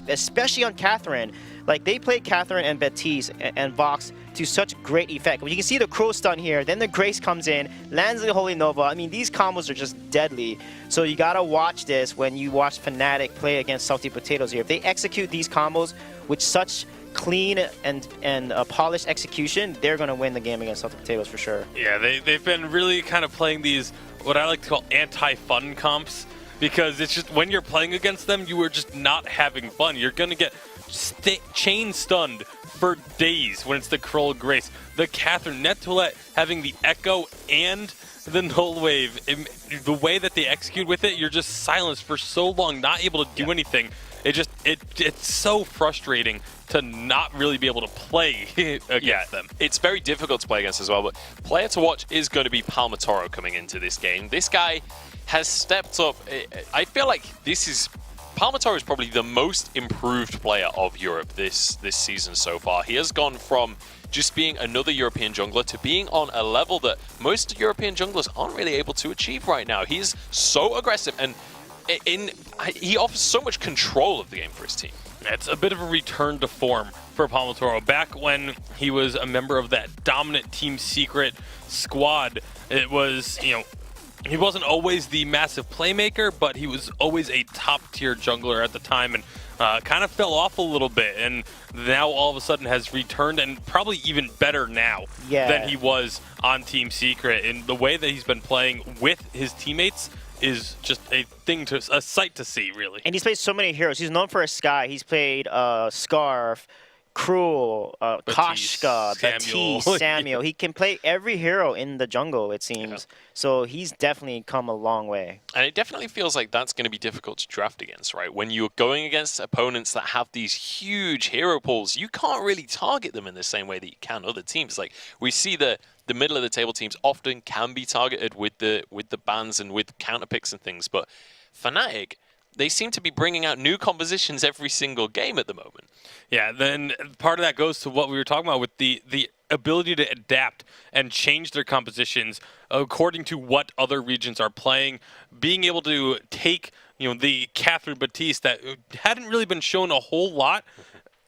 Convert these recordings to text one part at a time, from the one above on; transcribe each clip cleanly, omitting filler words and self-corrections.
especially on Catherine. Like, they played Catherine and Baptiste and Vox to such great effect. Well, you can see the Crow stun here, then the Grace comes in, lands the Holy Nova. I mean, these combos are just deadly. So you gotta watch this when you watch Fnatic play against Salty Potatoes here. If they execute these combos with such clean and polished execution, they're gonna win the game against Salty Potatoes for sure. Yeah, they've been really kind of playing these, what I like to call anti-fun comps, because it's just when you're playing against them, you are just not having fun. You're gonna get chain stunned for days when it's the Kroll Grace. The Catherine Nettolet having the Echo and the Null Wave. The way that they execute with it, you're just silenced for so long, not able to do anything. It's so frustrating to not really be able to play against them. It's very difficult to play against as well, but player to watch is going to be Palmatoro coming into this game. This guy has stepped up. I feel like Palmatoro is probably the most improved player of Europe this season so far. He has gone from just being another European jungler to being on a level that most European junglers aren't really able to achieve right now. He's so aggressive, and he offers so much control of the game for his team. It's a bit of a return to form for Palmatoro. Back when he was a member of that dominant Team Secret squad, it was, you know, he wasn't always the massive playmaker, but he was always a top-tier jungler at the time, and kind of fell off a little bit, and now all of a sudden has returned, and probably even better now than he was on Team Secret. And the way that he's been playing with his teammates is just a sight to see, really. And he's played so many heroes. He's known for his Sky. He's played Scarf, Cruel, Koshka, Baptiste, Samuel. He can play every hero in the jungle, it seems. So he's definitely come a long way. And it definitely feels like that's going to be difficult to draft against, right? When you're going against opponents that have these huge hero pools, you can't really target them in the same way that you can other teams. Like, we see the middle of the table teams often can be targeted with the bans and with counter picks and things, but Fnatic, they seem to be bringing out new compositions every single game at the moment. Yeah, then part of that goes to what we were talking about with the ability to adapt and change their compositions according to what other regions are playing, being able to take, you know, the Catherine Baptiste that hadn't really been shown a whole lot,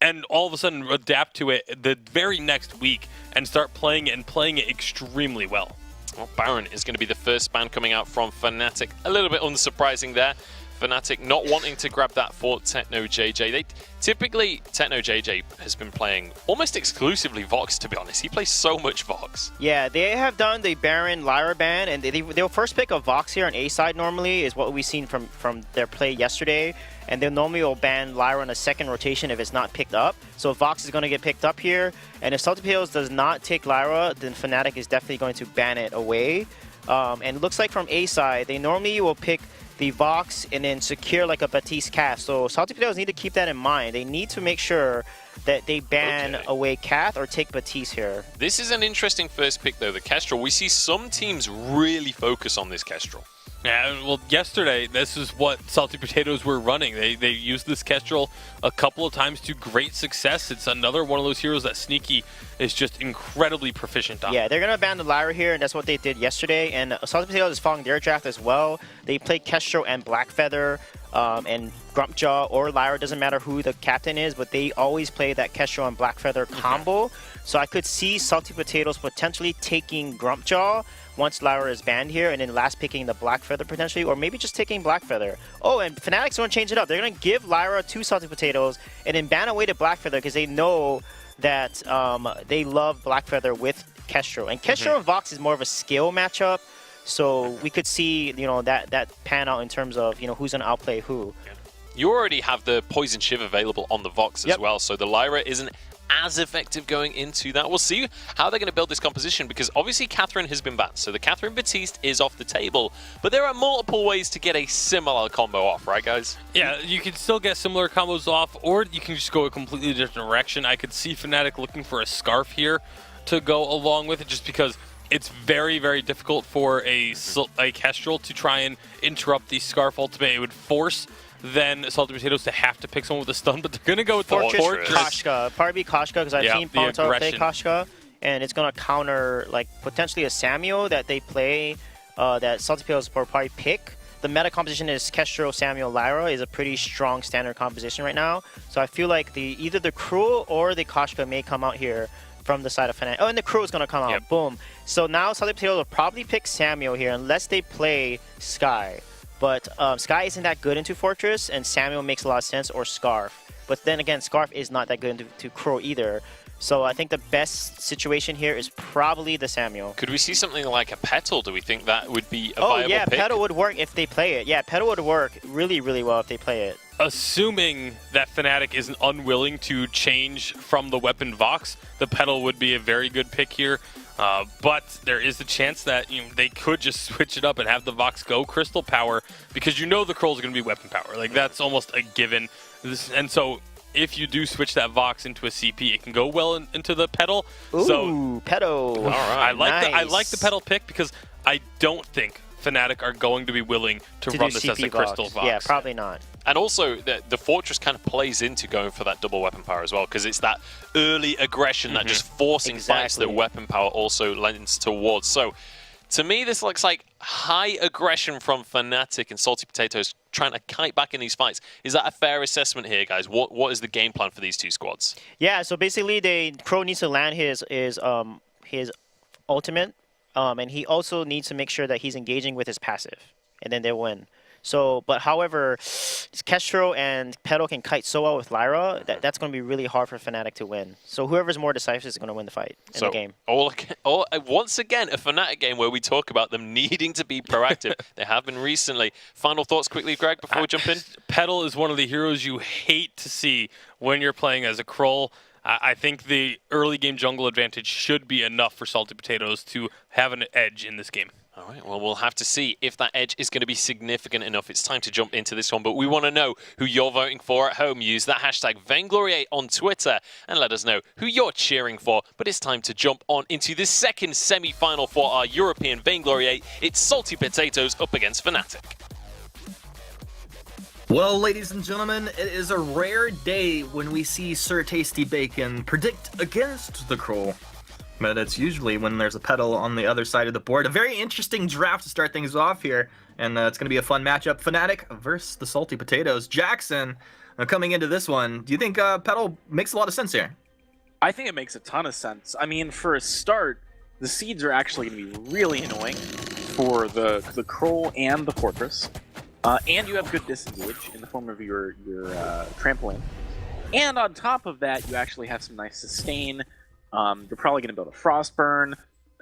and all of a sudden adapt to it the very next week and start playing it and playing it extremely well. Well, Baron is going to be the first ban coming out from Fnatic. A little bit unsurprising there. Fnatic not wanting to grab that for Techno JJ. Typically, Techno JJ has been playing almost exclusively Vox, to be honest. He plays so much Vox. Yeah, they have done the Baron Lyra ban, and they'll first pick a Vox here on A side normally, is what we've seen from their play yesterday. And they'll normally will ban Lyra on a second rotation if it's not picked up. So Vox is going to get picked up here. And if Salty Potatoes does not take Lyra, then Fnatic is definitely going to ban it away. And it looks like from A side, they normally will pick the Vox and then secure like a Baptiste Cath. So Salty Potatoes need to keep that in mind. They need to make sure that they ban away Cath or take Baptiste here. This is an interesting first pick though, the Kestrel. We see some teams really focus on this Kestrel. Yeah, well, yesterday, this is what Salty Potatoes were running. They used this Kestrel a couple of times to great success. It's another one of those heroes that Sneaky is just incredibly proficient on. Yeah, they're going to ban the Lyra here, and that's what they did yesterday. And Salty Potatoes is following their draft as well. They played Kestrel and Blackfeather, and Grumpjaw or Lyra, doesn't matter who the captain is, but they always play that Kestrel and Blackfeather combo. So I could see Salty Potatoes potentially taking Grumpjaw once Lyra is banned here, and then last picking the Blackfeather potentially, or maybe just taking Blackfeather. Oh, and Fnatic's going to change it up. They're going to give Lyra to Salty Potatoes and then ban away the Blackfeather because they know that they love Blackfeather with Kestrel. And Kestrel and Vox is more of a skill matchup, so we could see, you know, that pan out in terms of, you know, who's going to outplay who. You already have the Poison Shiv available on the Vox as well, so the Lyra isn't as effective going into that. We'll see how they're going to build this composition, because obviously Catherine has been banned, so the Catherine Baptiste is off the table, but there are multiple ways to get a similar combo off, right guys? Yeah, you can still get similar combos off, or you can just go a completely different direction. I could see Fnatic looking for a Scarf here to go along with it, just because it's very, very difficult for a Kestrel to try and interrupt the Scarf ultimate. It would force then Salty Potatoes to have to pick someone with a stun, but they're going to go with the Fortress. Koshka. Probably Koshka, because I've seen Palmatoro play Koshka, and it's going to counter like potentially a Samuel that they play, that Salty Potatoes will probably pick. the meta composition is Kestrel, Samuel, Lyra is a pretty strong standard composition right now. So I feel like either the Cruel or the Koshka may come out here from the side of Fnatic. Oh, and the Cruel is going to come out. Yep. Boom. So now Salty Potatoes will probably pick Samuel here unless they play Sky. But Sky isn't that good into Fortress, and Samuel makes a lot of sense, or Scarf. But then again, Scarf is not that good into Crow either. So I think the best situation here is probably the Samuel. Could we see something like a Petal? Do we think that would be a viable yeah, pick? Petal would work if they play it. Yeah, Petal would work really, really well if they play it. Assuming that Fnatic isn't unwilling to change from the weapon Vox, the Petal would be a very good pick here. But there is a chance that they could just switch it up and have the Vox go Crystal Power, because the Crow's going to be weapon power. Like, that's almost a given. And so if you do switch that Vox into a CP, it can go well into the Petal. Ooh, so, Petal. All right. I like the Petal pick because I don't think Fnatic are going to be willing to run this as a Crystal Vox. Yeah, probably not. And also, the Fortress kind of plays into going for that double weapon power as well, because it's that early aggression, that just forcing fights that weapon power also lends towards. So, to me, this looks like high aggression from Fnatic and Salty Potatoes trying to kite back in these fights. Is that a fair assessment here, guys? What is the game plan for these two squads? Yeah, so basically, Crow needs to land his ultimate, and he also needs to make sure that he's engaging with his passive, and then they'll win. So, but however, Kestrel and Petal can kite so well with Lyra that's going to be really hard for Fnatic to win. So whoever's more decisive is going to win the fight in the game. Once again, a Fnatic game where we talk about them needing to be proactive. They have been recently. Final thoughts quickly, Greg, before we jump in? Petal is one of the heroes you hate to see when you're playing as a Krull. I think the early game jungle advantage should be enough for Salty Potatoes to have an edge in this game. All right, well, we'll have to see if that edge is going to be significant enough. It's time to jump into this one, but we want to know who you're voting for at home. Use that hashtag Vainglory8 on Twitter and let us know who you're cheering for. But it's time to jump on into the second semi-final for our European Vainglory8. It's Salty Potatoes up against Fnatic. Well, ladies and gentlemen, it is a rare day when we see Sir Tasty Bacon predict against the Kroll. But it's usually when there's a Petal on the other side of the board. A very interesting draft to start things off here, and it's going to be a fun matchup. Fnatic versus the Salty Potatoes. Jackson, coming into this one, do you think Petal makes a lot of sense here? I think it makes a ton of sense. I mean, for a start, the seeds are actually going to be really annoying for the Kroll and the Fortress. And you have good disengage in the form of your trampoline. And on top of that, you actually have some nice sustain. You're probably going to build a Frostburn.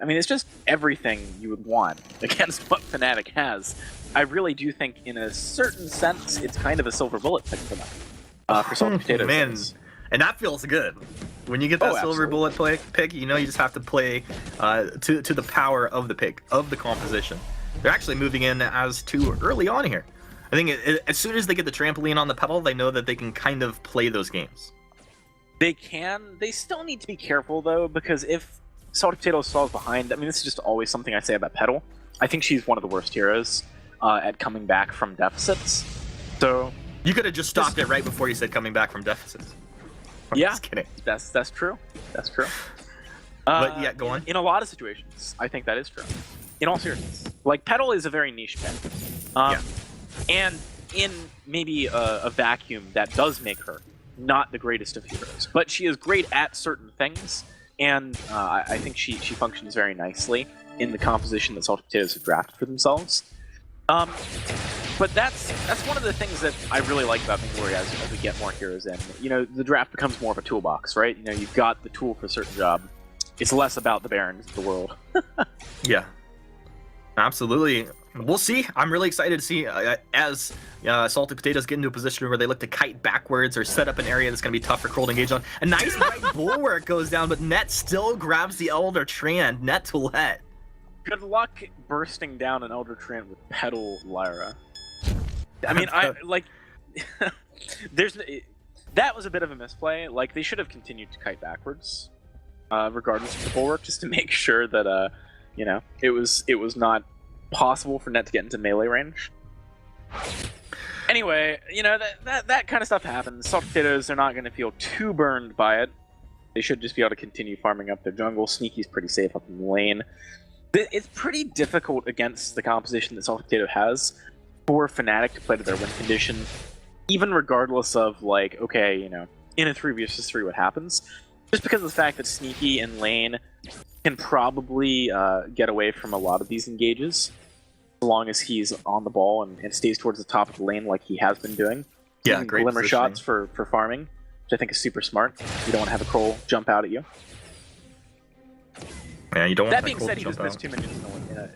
I mean, it's just everything you would want against what Fnatic has. I really do think, in a certain sense, it's kind of a silver bullet pick for them. For Salty Potatoes. Man, and that feels good. When you get that silver bullet pick, you just have to play to the power of the pick, of the composition. They're actually moving in as too early on here. I think as soon as they get the trampoline on the Petal, they know that they can kind of play those games. They can. They still need to be careful, though, because if Salty Potatoes falls behind, I mean, this is just always something I say about Petal. I think she's one of the worst heroes at coming back from deficits. So you could have just stopped it right before you said coming back from deficits. I'm yeah, just kidding. That's true. That's true. But yeah, go on. In a lot of situations, I think that is true. In all seriousness, like Petal is a very niche pick, and in maybe a vacuum that does make her not the greatest of heroes, but she is great at certain things, and I think she functions very nicely in the composition that Salty Potatoes have drafted for themselves. But that's one of the things that I really like about Vainglory as we get more heroes in. The draft becomes more of a toolbox, right? You've got the tool for a certain job. It's less about the barons of the world. Yeah, absolutely. We'll see. I'm really excited to see as Salty Potatoes get into a position where they look to kite backwards or set up an area that's going to be tough for Kroll to engage on. A nice right bulwark goes down, but Net still grabs the Elder Tran. Net to let. Good luck bursting down an Elder Tran with Petal Lyra. I mean, that was a bit of a misplay. Like, they should have continued to kite backwards, regardless of the bulwark, just to make sure that it was not possible for Net to get into melee range. Anyway, that kind of stuff happens. Salty Potatoes, they're not going to feel too burned by it. They should just be able to continue farming up their jungle. Sneaky's pretty safe up in the lane. It's pretty difficult against the composition that Salty Potato has. for Fnatic to play to their win condition, even regardless of, like, okay, you know, in a 3v3 what happens. Just because of the fact that Sneaky and Lane can probably get away from a lot of these engages, as long as he's on the ball and stays towards the top of the lane like he has been doing. Yeah, great glimmer positioning. shots for farming, which I think is super smart. You don't want to have a Kroll jump out at you. Yeah, you don't want That being said, he jump just missed out. 2 minions in a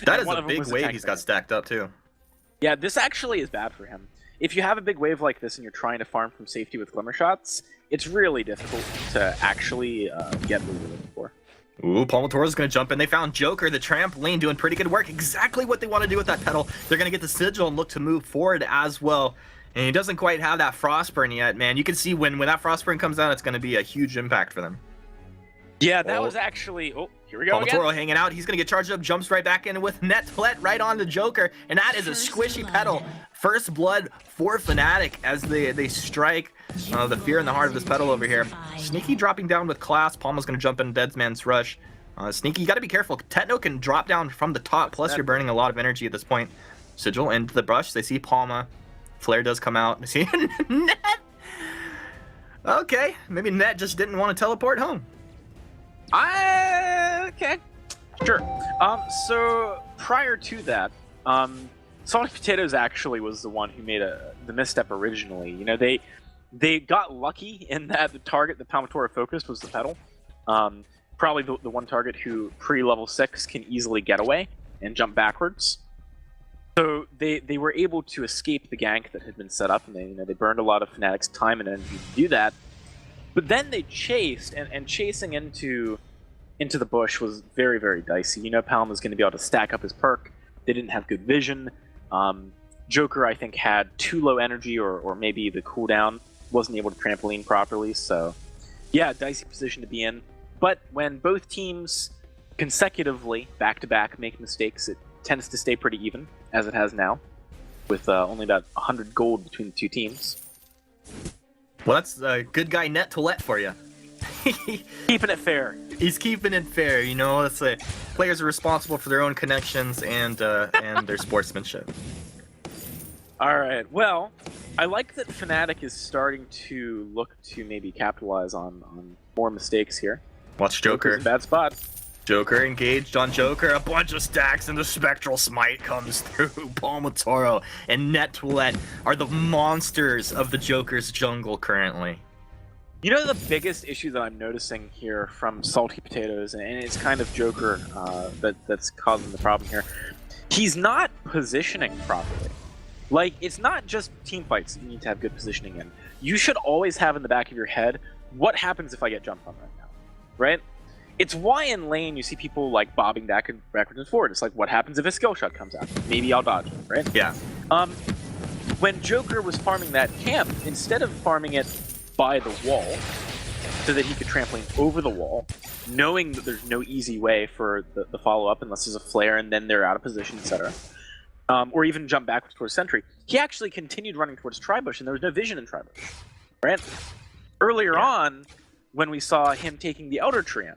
That and is one a of them big was wave attack he's got melee. stacked up too. Yeah, this actually is bad for him. If you have a big wave like this and you're trying to farm from safety with glimmer shots, it's really difficult to actually get what you're looking for. Ooh, Palmatoro's gonna jump in. They found Joker, the trampoline, doing pretty good work. Exactly what they want to do with that petal. They're gonna get the sigil and look to move forward as well. And he doesn't quite have that Frostburn yet, man. You can see when that Frostburn comes out, it's gonna be a huge impact for them. Yeah, that Oh. was actually... Oh, here we go Palmatoro again. hanging out. He's gonna get charged up, jumps right back in with Netlet right on the Joker, and that is a squishy petal. First blood for Fnatic as they strike the fear in the heart of this petal over here. Sneaky dropping down with class. Palma's gonna jump in Deadman's Rush. Sneaky, you gotta be careful. Techno can drop down from the top, plus you're burning a lot of energy at this point. Sigil into the brush. They see Palma. Flare does come out. See Net. Okay, maybe Net just didn't want to teleport home. Okay. Sure. So prior to that, Salty Potatoes actually was the one who made the misstep originally. You know, they got lucky in that the target that Palmatoro focused was the petal. Probably the one target who pre-level 6 can easily get away and jump backwards. So they were able to escape the gank that had been set up, and they burned a lot of Fnatic's time and energy to do that. But then they chased, and chasing into the bush was very, very dicey. You know, Palm was going to be able to stack up his perk. They didn't have good vision. Joker, I think, had too low energy, or maybe the cooldown wasn't able to trampoline properly. So, yeah, dicey position to be in. But when both teams consecutively, back-to-back, make mistakes, it tends to stay pretty even, as it has now, with only about 100 gold between the two teams. Well, that's a good guy Net to let for you. Keeping it fair. He's keeping it fair, you know. Let's say players are responsible for their own connections and their sportsmanship. All right. Well, I like that Fnatic is starting to look to maybe capitalize on more mistakes here. Watch Joker's Joker. in a bad spot. Joker engaged on Joker. A bunch of stacks and the Spectral Smite comes through. Palmatoro and Netlet are the monsters of the Joker's jungle currently. You know the biggest issue that I'm noticing here from Salty Potatoes, and it's kind of Joker that's causing the problem here. He's not positioning properly. Like, it's not just team fights that you need to have good positioning in. You should always have in the back of your head, what happens if I get jumped on right now, right? It's why in lane you see people like bobbing backwards and forward. It's like, what happens if a skill shot comes out? Maybe I'll dodge it, right? Yeah. When Joker was farming that camp, instead of farming it by the wall, so that he could trampoline over the wall, knowing that there's no easy way for the follow-up unless there's a flare and then they're out of position, etc. Or even jump backwards towards Sentry, he actually continued running towards Tribush, and there was no vision in Tribush, right? Earlier on, when we saw him taking the Elder Treant,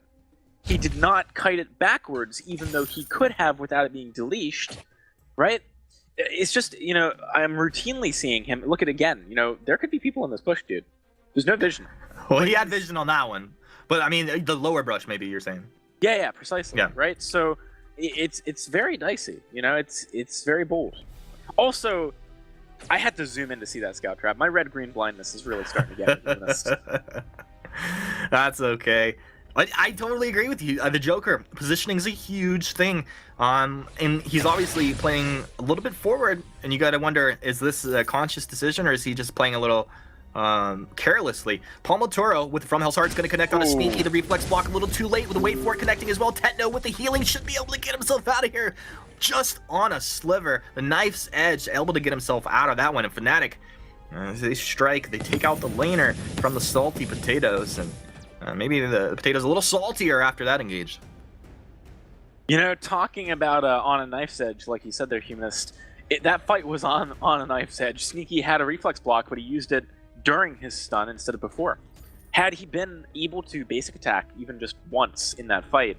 he did not kite it backwards, even though he could have without it being deleashed, right? It's just, you know, I'm routinely seeing him. Look at it again. You know, there could be people in this bush, dude. There's no vision. Well, he had vision on that one. But, I mean, the lower brush, maybe you're saying. Yeah, precisely. Yeah. Right? So, it's very dicey. You know, it's very bold. Also, I had to zoom in to see that scout trap. My red-green blindness is really starting to get me. To be honest. That's okay. I totally agree with you. The Joker positioning is a huge thing, and he's obviously playing a little bit forward. And you got to wonder: is this a conscious decision, or is he just playing a little carelessly? Palmatoro with From Hell's Heart's going to connect on a Sneaky. The reflex block a little too late with the wait for it connecting as well. Techno with the healing should be able to get himself out of here just on a sliver. The knife's edge able to get himself out of that one. And Fnatic, they strike. They take out the laner from the Salty Potatoes, and maybe the Potatoes a little saltier after that engage. You know, talking about on a knife's edge, like you said there, Humanist, that fight was on a knife's edge. Sneaky had a reflex block, but he used it during his stun instead of before. Had he been able to basic attack even just once in that fight,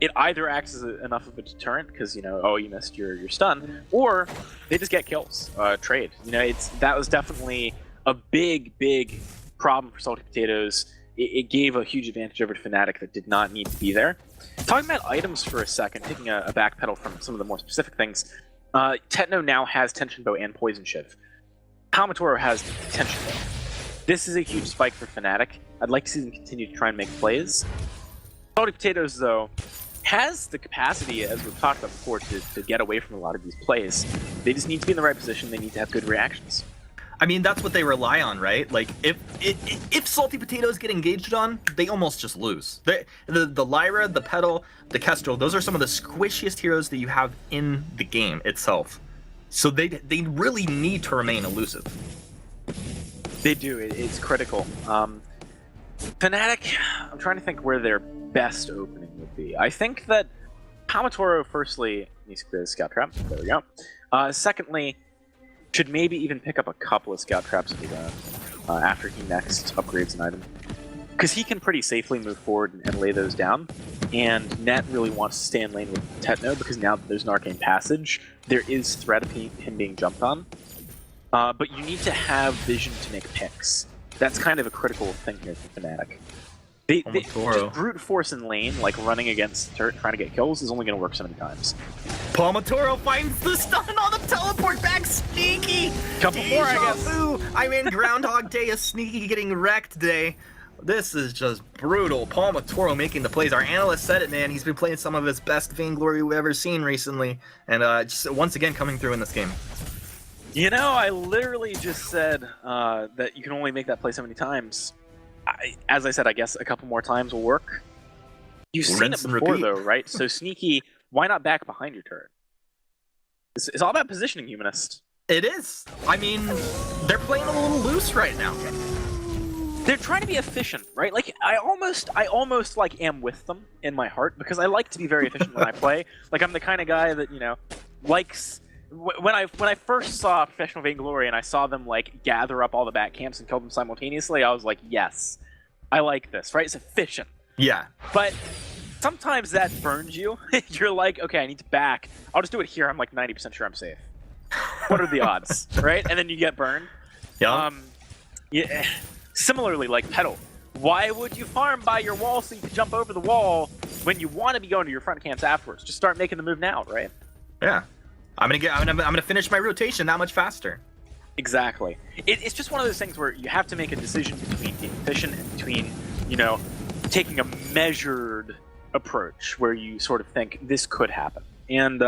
it either acts as enough of a deterrent because oh, you missed your stun, or they just get kills. Trade. That was definitely a big problem for Salty Potatoes. It gave a huge advantage over to Fnatic that did not need to be there. Talking about items for a second, taking a backpedal from some of the more specific things. Tetno now has Tension Bow and Poison Shiv. Palmatoro has Tension Bow. This is a huge spike for Fnatic. I'd like to see them continue to try and make plays. Salty Potatoes, though, has the capacity, as we've talked about before, to get away from a lot of these plays. They just need to be in the right position. They need to have good reactions. I mean, that's what they rely on, right? Like, if Salty Potatoes get engaged on, they almost just lose. The Lyra, the Petal, the Kestrel, those are some of the squishiest heroes that you have in the game itself. So they really need to remain elusive. They do. It's critical. Fnatic, I'm trying to think where their best opening would be. I think that Palmatoro, firstly, needs to clear the Scout Trap. There we go. Secondly, should maybe even pick up a couple of Scout Traps for them after he next upgrades an item. Because he can pretty safely move forward and lay those down. And Net really wants to stay in lane with Tetno because now that there's an Arcane Passage, there is threat of him being jumped on. But you need to have vision to make picks. That's kind of a critical thing here for Fnatic. They just brute force in lane, like running against turret, trying to get kills, is only going to work so many times. Palmatoro finds the stun on the teleport back. Sneaky! Couple more, I guess. Vu. I'm in Groundhog Day, a Sneaky getting wrecked day. This is just brutal. Palmatoro making the plays. Our analyst said it, man. He's been playing some of his best Vainglory we've ever seen recently. And just once again coming through in this game. I literally just said that you can only make that play so many times. As I said, I guess a couple more times will work. You've seen it before, though, right? So Sneaky, why not back behind your turret? It's all about positioning, Humanist. It is. I mean, they're playing a little loose right now. They're trying to be efficient, right? Like I almost like am with them in my heart because I like to be very efficient when I play. Like I'm the kind of guy that likes. When I first saw Professional Vainglory and I saw them like gather up all the back camps and kill them simultaneously, I was like, yes, I like this, right? It's efficient. Yeah. But sometimes that burns you. You're like, okay, I need to back. I'll just do it here. I'm like 90% sure I'm safe. What are the odds, right? And then you get burned. Yeah. Yeah. Similarly, like Petal, why would you farm by your wall so you can jump over the wall when you want to be going to your front camps afterwards? Just start making the move now, right? Yeah. I'm gonna finish my rotation that much faster. Exactly. It's just one of those things where you have to make a decision between being efficient and between, taking a measured approach where you sort of think this could happen. And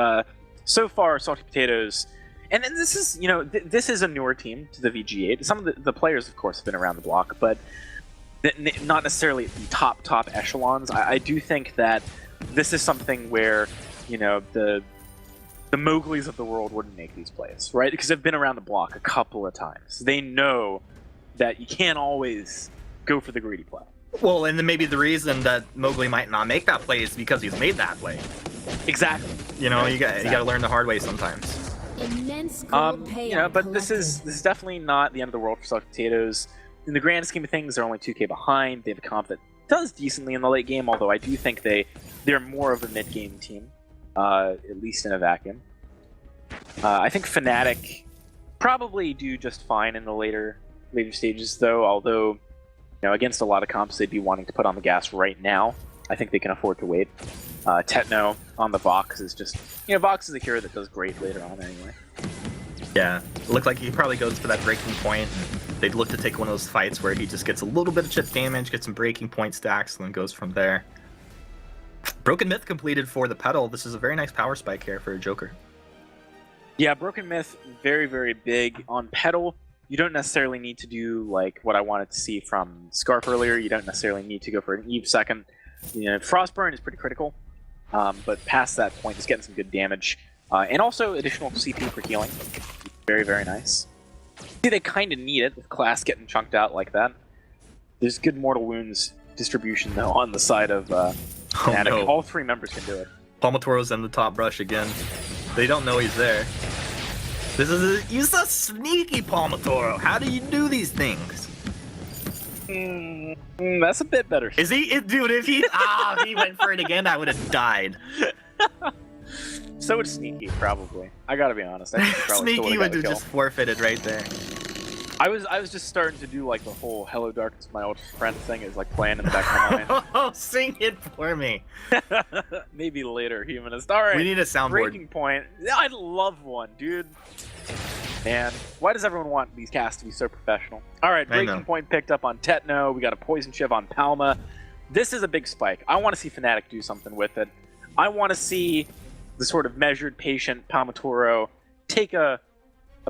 so far, Salty Potatoes, and then this is, this is a newer team to the VG8. Some of the players, of course, have been around the block, but not necessarily at the top echelons. I do think that this is something where, the Mowglis of the world wouldn't make these plays, right? Because they've been around the block a couple of times. They know that you can't always go for the greedy play. Well, and then maybe the reason that Mowgli might not make that play is because he's made that play. Exactly. You got to learn the hard way sometimes. Immense gold payout but this is definitely not the end of the world for Salty Potatoes. In the grand scheme of things, they're only 2K behind. They have a comp that does decently in the late game, although I do think they're more of a mid-game team. At least in a vacuum. I think Fnatic probably do just fine in the later stages, though. Although, against a lot of comps, they'd be wanting to put on the gas right now. I think they can afford to wait. Tetno on the Vox is just, Vox is a hero that does great later on anyway. Yeah, it looked like he probably goes for that breaking point. And they'd look to take one of those fights where he just gets a little bit of chip damage, gets some breaking point stacks, and then goes from there. Broken Myth completed for the Petal. This is a very nice power spike here for a Joker. Yeah, Broken Myth, very, very big. On Petal, you don't necessarily need to do like what I wanted to see from Scarf earlier. You don't necessarily need to go for an Eve second. Frostburn is pretty critical, but past that point, just getting some good damage. And also additional CP for healing. Very, very nice. See, they kind of need it with class getting chunked out like that. There's good mortal wounds distribution, though, on the side of Fnatic. No. All three members can do it. Palmatoro's in the top brush again. They don't know he's there. He's a sneaky Palmatoro. How do you do these things? That's a bit better. Is he? Dude, if he went for it again, I would have died. So would Sneaky, probably. I gotta be honest. I think he probably still Sneaky would've would got have the just forfeited right there. I was just starting to do like the whole "Hello Darkness, my old friend" thing is like playing in the back of my mind. Oh, sing it for me. Maybe later, Humanist. All right. We need a soundboard. Breaking point. I'd love one, dude. Man, why does everyone want these casts to be so professional? All right, breaking point picked up on Tetno. We got a poison shiv on Palma. This is a big spike. I want to see Fnatic do something with it. I want to see the sort of measured, patient Palmatoro take a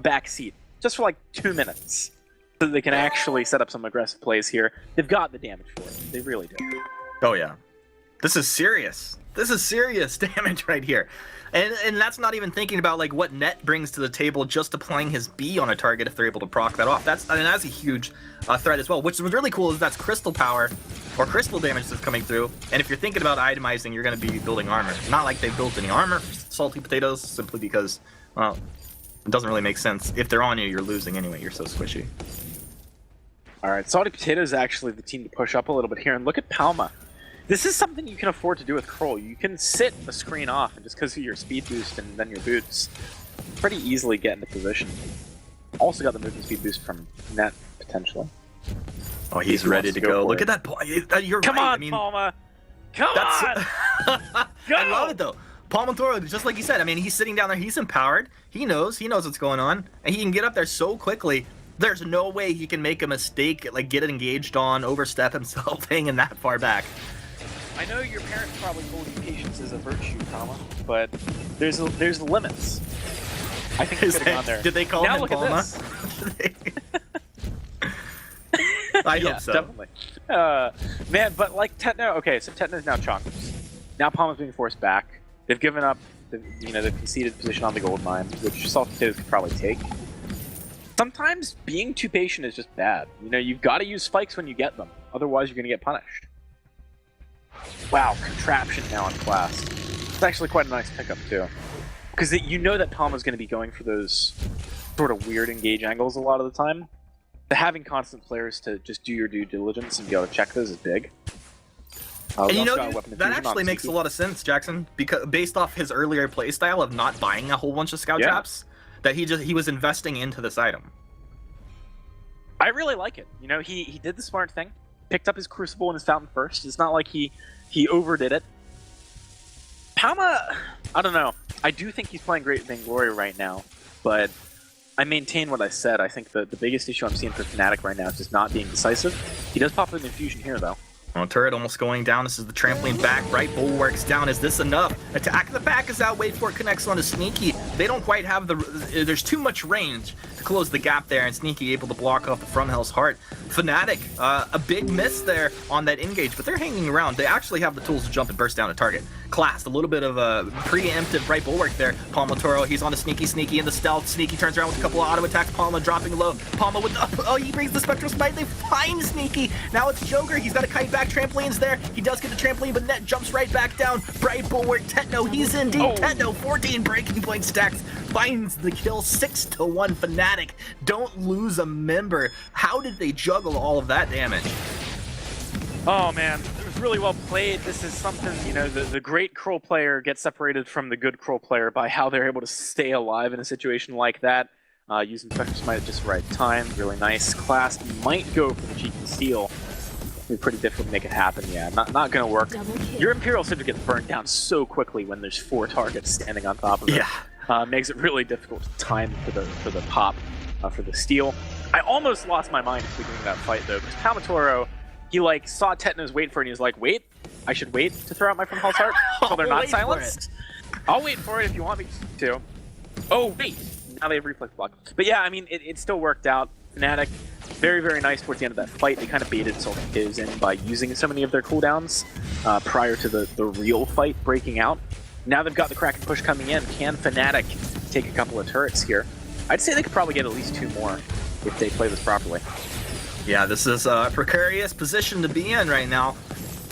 back seat just for like 2 minutes so that they can actually set up some aggressive plays here. They've got the damage for it. They really do. Oh yeah, this is serious. This is serious damage right here, and that's not even thinking about like what Net brings to the table just applying his B on a target if they're able to proc that off. That's a huge threat as well. Which was really cool is that's crystal power or crystal damage that's coming through. And if you're thinking about itemizing, you're going to be building armor. Not like they've built any armor for Salty Potatoes, simply because well, it doesn't really make sense. If they're on you, you're losing anyway. You're so squishy. All right, Salty Potatoes is actually the team to push up a little bit here, and look at Palma. This is something you can afford to do with Kroll. You can sit a screen off, and just because of your speed boost and then your boots, pretty easily get into position. Also got the movement speed boost from Net, potentially. Oh, he's ready to go. Look at that. You're Come right. on, I mean, Palma! Come on! Go! I love it, though. Palmatoro, just like you said, I mean, he's sitting down there. He's empowered. He knows what's going on. And he can get up there so quickly. There's no way he can make a mistake, like get engaged on, overstep himself, hanging that far back. I know your parents probably told you patience is a virtue, Palma, but there's limits. I think he's getting on there. Did they call now him look Palma? at this. I Yeah, hope so. definitely. Man, but like Tetno, okay, so Tetno's now chonkers. Now Palma's being forced back. They've given up, they've conceded position on the gold mine, which Salty Potatoes could probably take. Sometimes being too patient is just bad. You've got to use spikes when you get them. Otherwise, you're going to get punished. Wow, contraption now on class. It's actually quite a nice pickup, too. Because you know that Palma's going to be going for those sort of weird engage angles a lot of the time. So having constant players to just do your due diligence and be able to check those is big. And that actually makes a lot of sense, Jackson, because based off his earlier playstyle of not buying a whole bunch of scout traps, that he was investing into this item. I really like it. He did the smart thing, picked up his Crucible and his Fountain first. It's not like he overdid it. Palma, I don't know. I do think he's playing great Vainglory right now, but I maintain what I said. I think the biggest issue I'm seeing for Fnatic right now is just not being decisive. He does pop an infusion here, though. Oh, turret almost going down. This is the trampoline back, right? Bulwark's down. Is this enough? Attack the back is out. Wait for it connects onto Sneaky. They don't quite have there's too much range to close the gap there, and Sneaky able to block off the from Hell's Heart. Fnatic, a big miss there on that engage, but they're hanging around. They actually have the tools to jump and burst down a target. Class, a little bit of a preemptive right bulwark there. Palmatoro, he's on to Sneaky in the stealth. Sneaky turns around with a couple of auto attacks. Palma dropping low. Palma with he brings the Spectral Smite. They find Sneaky. Now it's Joker. He's got a kite back. Trampoline's there. He does get the trampoline, but Net jumps right back down. Bright bulwark. Tetno, he's in deep. Tetno, 14 breaking point stacks. Finds the kill. 6-1 Fnatic. Don't lose a member. How did they juggle all of that damage? Oh man, it was really well played. This is something, the great Kroll player gets separated from the good Kroll player by how they're able to stay alive in a situation like that. Using Spectral Smite at just the right time. Really nice. Class might go for the cheeky steal. It'd be pretty difficult to make it happen. Yeah, not gonna work. Your Imperial Cinder gets burned down so quickly when there's 4 targets standing on top of it. Yeah. Makes it really difficult to time for the pop for the steal. I almost lost my mind at the beginning of that fight though, because Palmatoro, he saw Tetno's wait for it and he was like, wait, I should wait to throw out my From Hell's Heart until they're not silenced? I'll wait for it if you want me to. Oh, wait. Now they have reflex block. But yeah, I mean, it still worked out. Fnatic, very, very nice towards the end of that fight. They kind of baited Salty Potatoes in by using so many of their cooldowns prior to the real fight breaking out. Now they've got the Kraken push coming in. Can Fnatic take a couple of turrets here? I'd say they could probably get at least 2 more if they play this properly. Yeah, this is a precarious position to be in right now.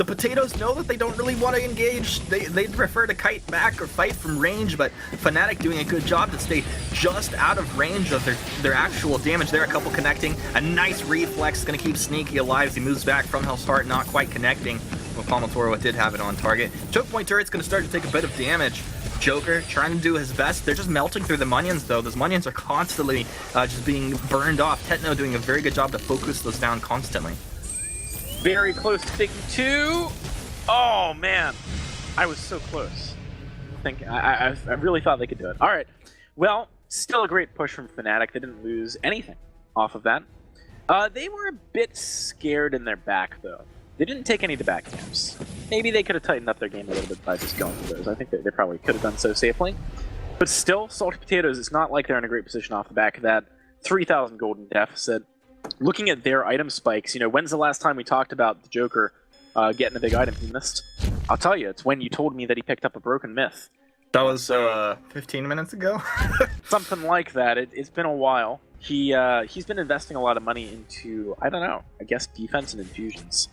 The potatoes know that they don't really want to engage. They'd prefer to kite back or fight from range, but Fnatic doing a good job to stay just out of range of their actual damage there. A couple connecting. A nice reflex, going to keep Sneaky alive as he moves back from Hell's Heart, not quite connecting. Well, Palmatoro did have it on target. Choke point turret's going to start to take a bit of damage. Joker trying to do his best. They're just melting through the Munions, though. Those Munions are constantly just being burned off. Tetno doing a very good job to focus those down constantly. Very close to taking 2. Oh, man. I was so close. I really thought they could do it. All right. Well, still a great push from Fnatic. They didn't lose anything off of that. They were a bit scared in their back, though. They didn't take any to back camps. Maybe they could have tightened up their game a little bit by just going for those. I think they probably could have done so safely. But still, Salty Potatoes, it's not like they're in a great position off the back of that 3,000 golden deficit. Looking at their item spikes, you know, when's the last time we talked about the Joker getting a big item he missed? I'll tell you, it's when you told me that he picked up a broken myth. That was 15 minutes ago? Something like that. It's been a while. He's been investing a lot of money into, I don't know, I guess defense and infusions.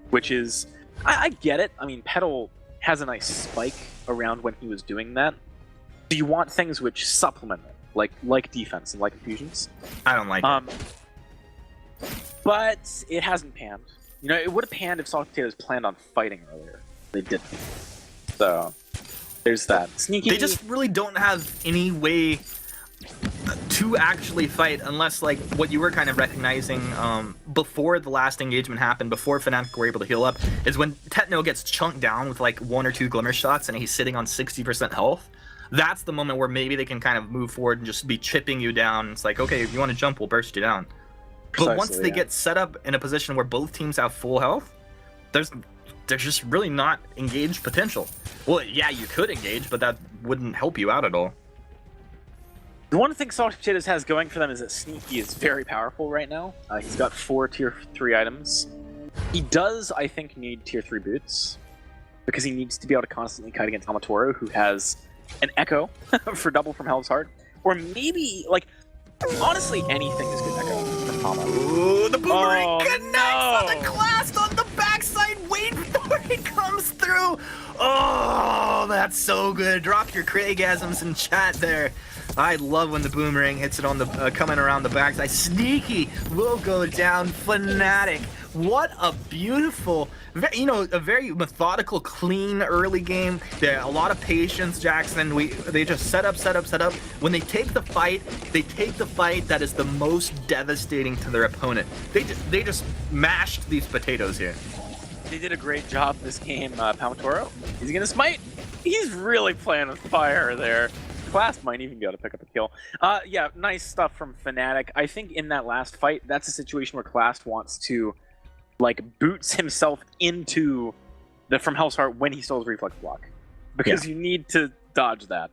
Which is, I get it. I mean, Petal has a nice spike around when he was doing that. Do you want things which supplement it, like defense and like infusions? I don't like it. But it hasn't panned. You know, it would have panned if Salty Potatoes planned on fighting earlier. They didn't. So, there's that. Sneaky. They just really don't have any way to actually fight unless, like, what you were kind of recognizing before the last engagement happened, before Fnatic were able to heal up, is when Tetno gets chunked down with like 1 or 2 glimmer shots and he's sitting on 60% health. That's the moment where maybe they can kind of move forward and just be chipping you down. It's like, okay, if you want to jump, we'll burst you down. But once they get set up in a position where both teams have full health, there's just really not engaged potential. Well, yeah, you could engage, but that wouldn't help you out at all. The one thing Salty Potatoes has going for them is that Sneaky is very powerful right now. He's got 4 tier 3 items. He does, I think, need tier 3 boots, because he needs to be able to constantly kite against Palmatoro, who has an Echo for double from Hell's Heart. Or maybe, like, honestly, anything is good Echo from Palma. Ooh, the boomerang connects on no. the glass on the backside. Wait before he comes through. Oh, that's so good. Drop your Craigasms in chat there. I love when the boomerang hits it on the coming around the backside. Sneaky will go down. Fnatic. What a beautiful, you know, a very methodical, clean early game. There a lot of patience, Jackson. They just set up. When they take the fight, that is the most devastating to their opponent. They just mashed these potatoes here. They did a great job this game, Palmatoro. Is he gonna smite? He's really playing with fire there. Class might even be able to pick up a kill. Yeah, nice stuff from Fnatic. I think in that last fight, that's a situation where Class wants to, like, boots himself into the from Hell's Heart when he still has reflex block. Because you need to dodge that.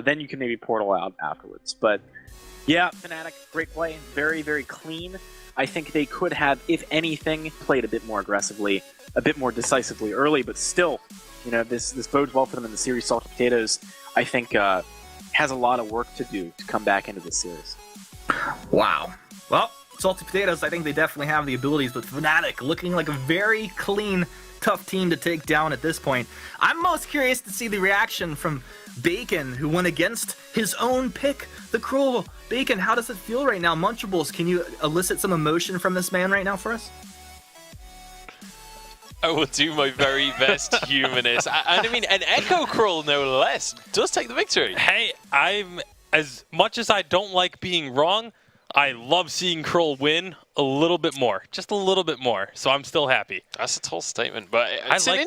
Then you can maybe portal out afterwards. But yeah, Fnatic, great play. Very, very clean. I think they could have, if anything, played a bit more aggressively, a bit more decisively early, but still, you know, this bodes well for them in the series. Salty Potatoes, I think, has a lot of work to do to come back into this series. Wow. Well, Salty Potatoes, I think they definitely have the abilities, but Fnatic looking like a very clean, tough team to take down at this point. I'm most curious to see the reaction from Bacon, who went against his own pick, the Cruel. Bacon, how does it feel right now? Munchables, can you elicit some emotion from this man right now for us? I will do my very best, Humanist. And I mean, an Echo Crawl, no less, does take the victory. Hey, as much as I don't like being wrong, I love seeing Kroll win a little bit more, just a little bit more. So I'm still happy. That's a tall statement, but it's an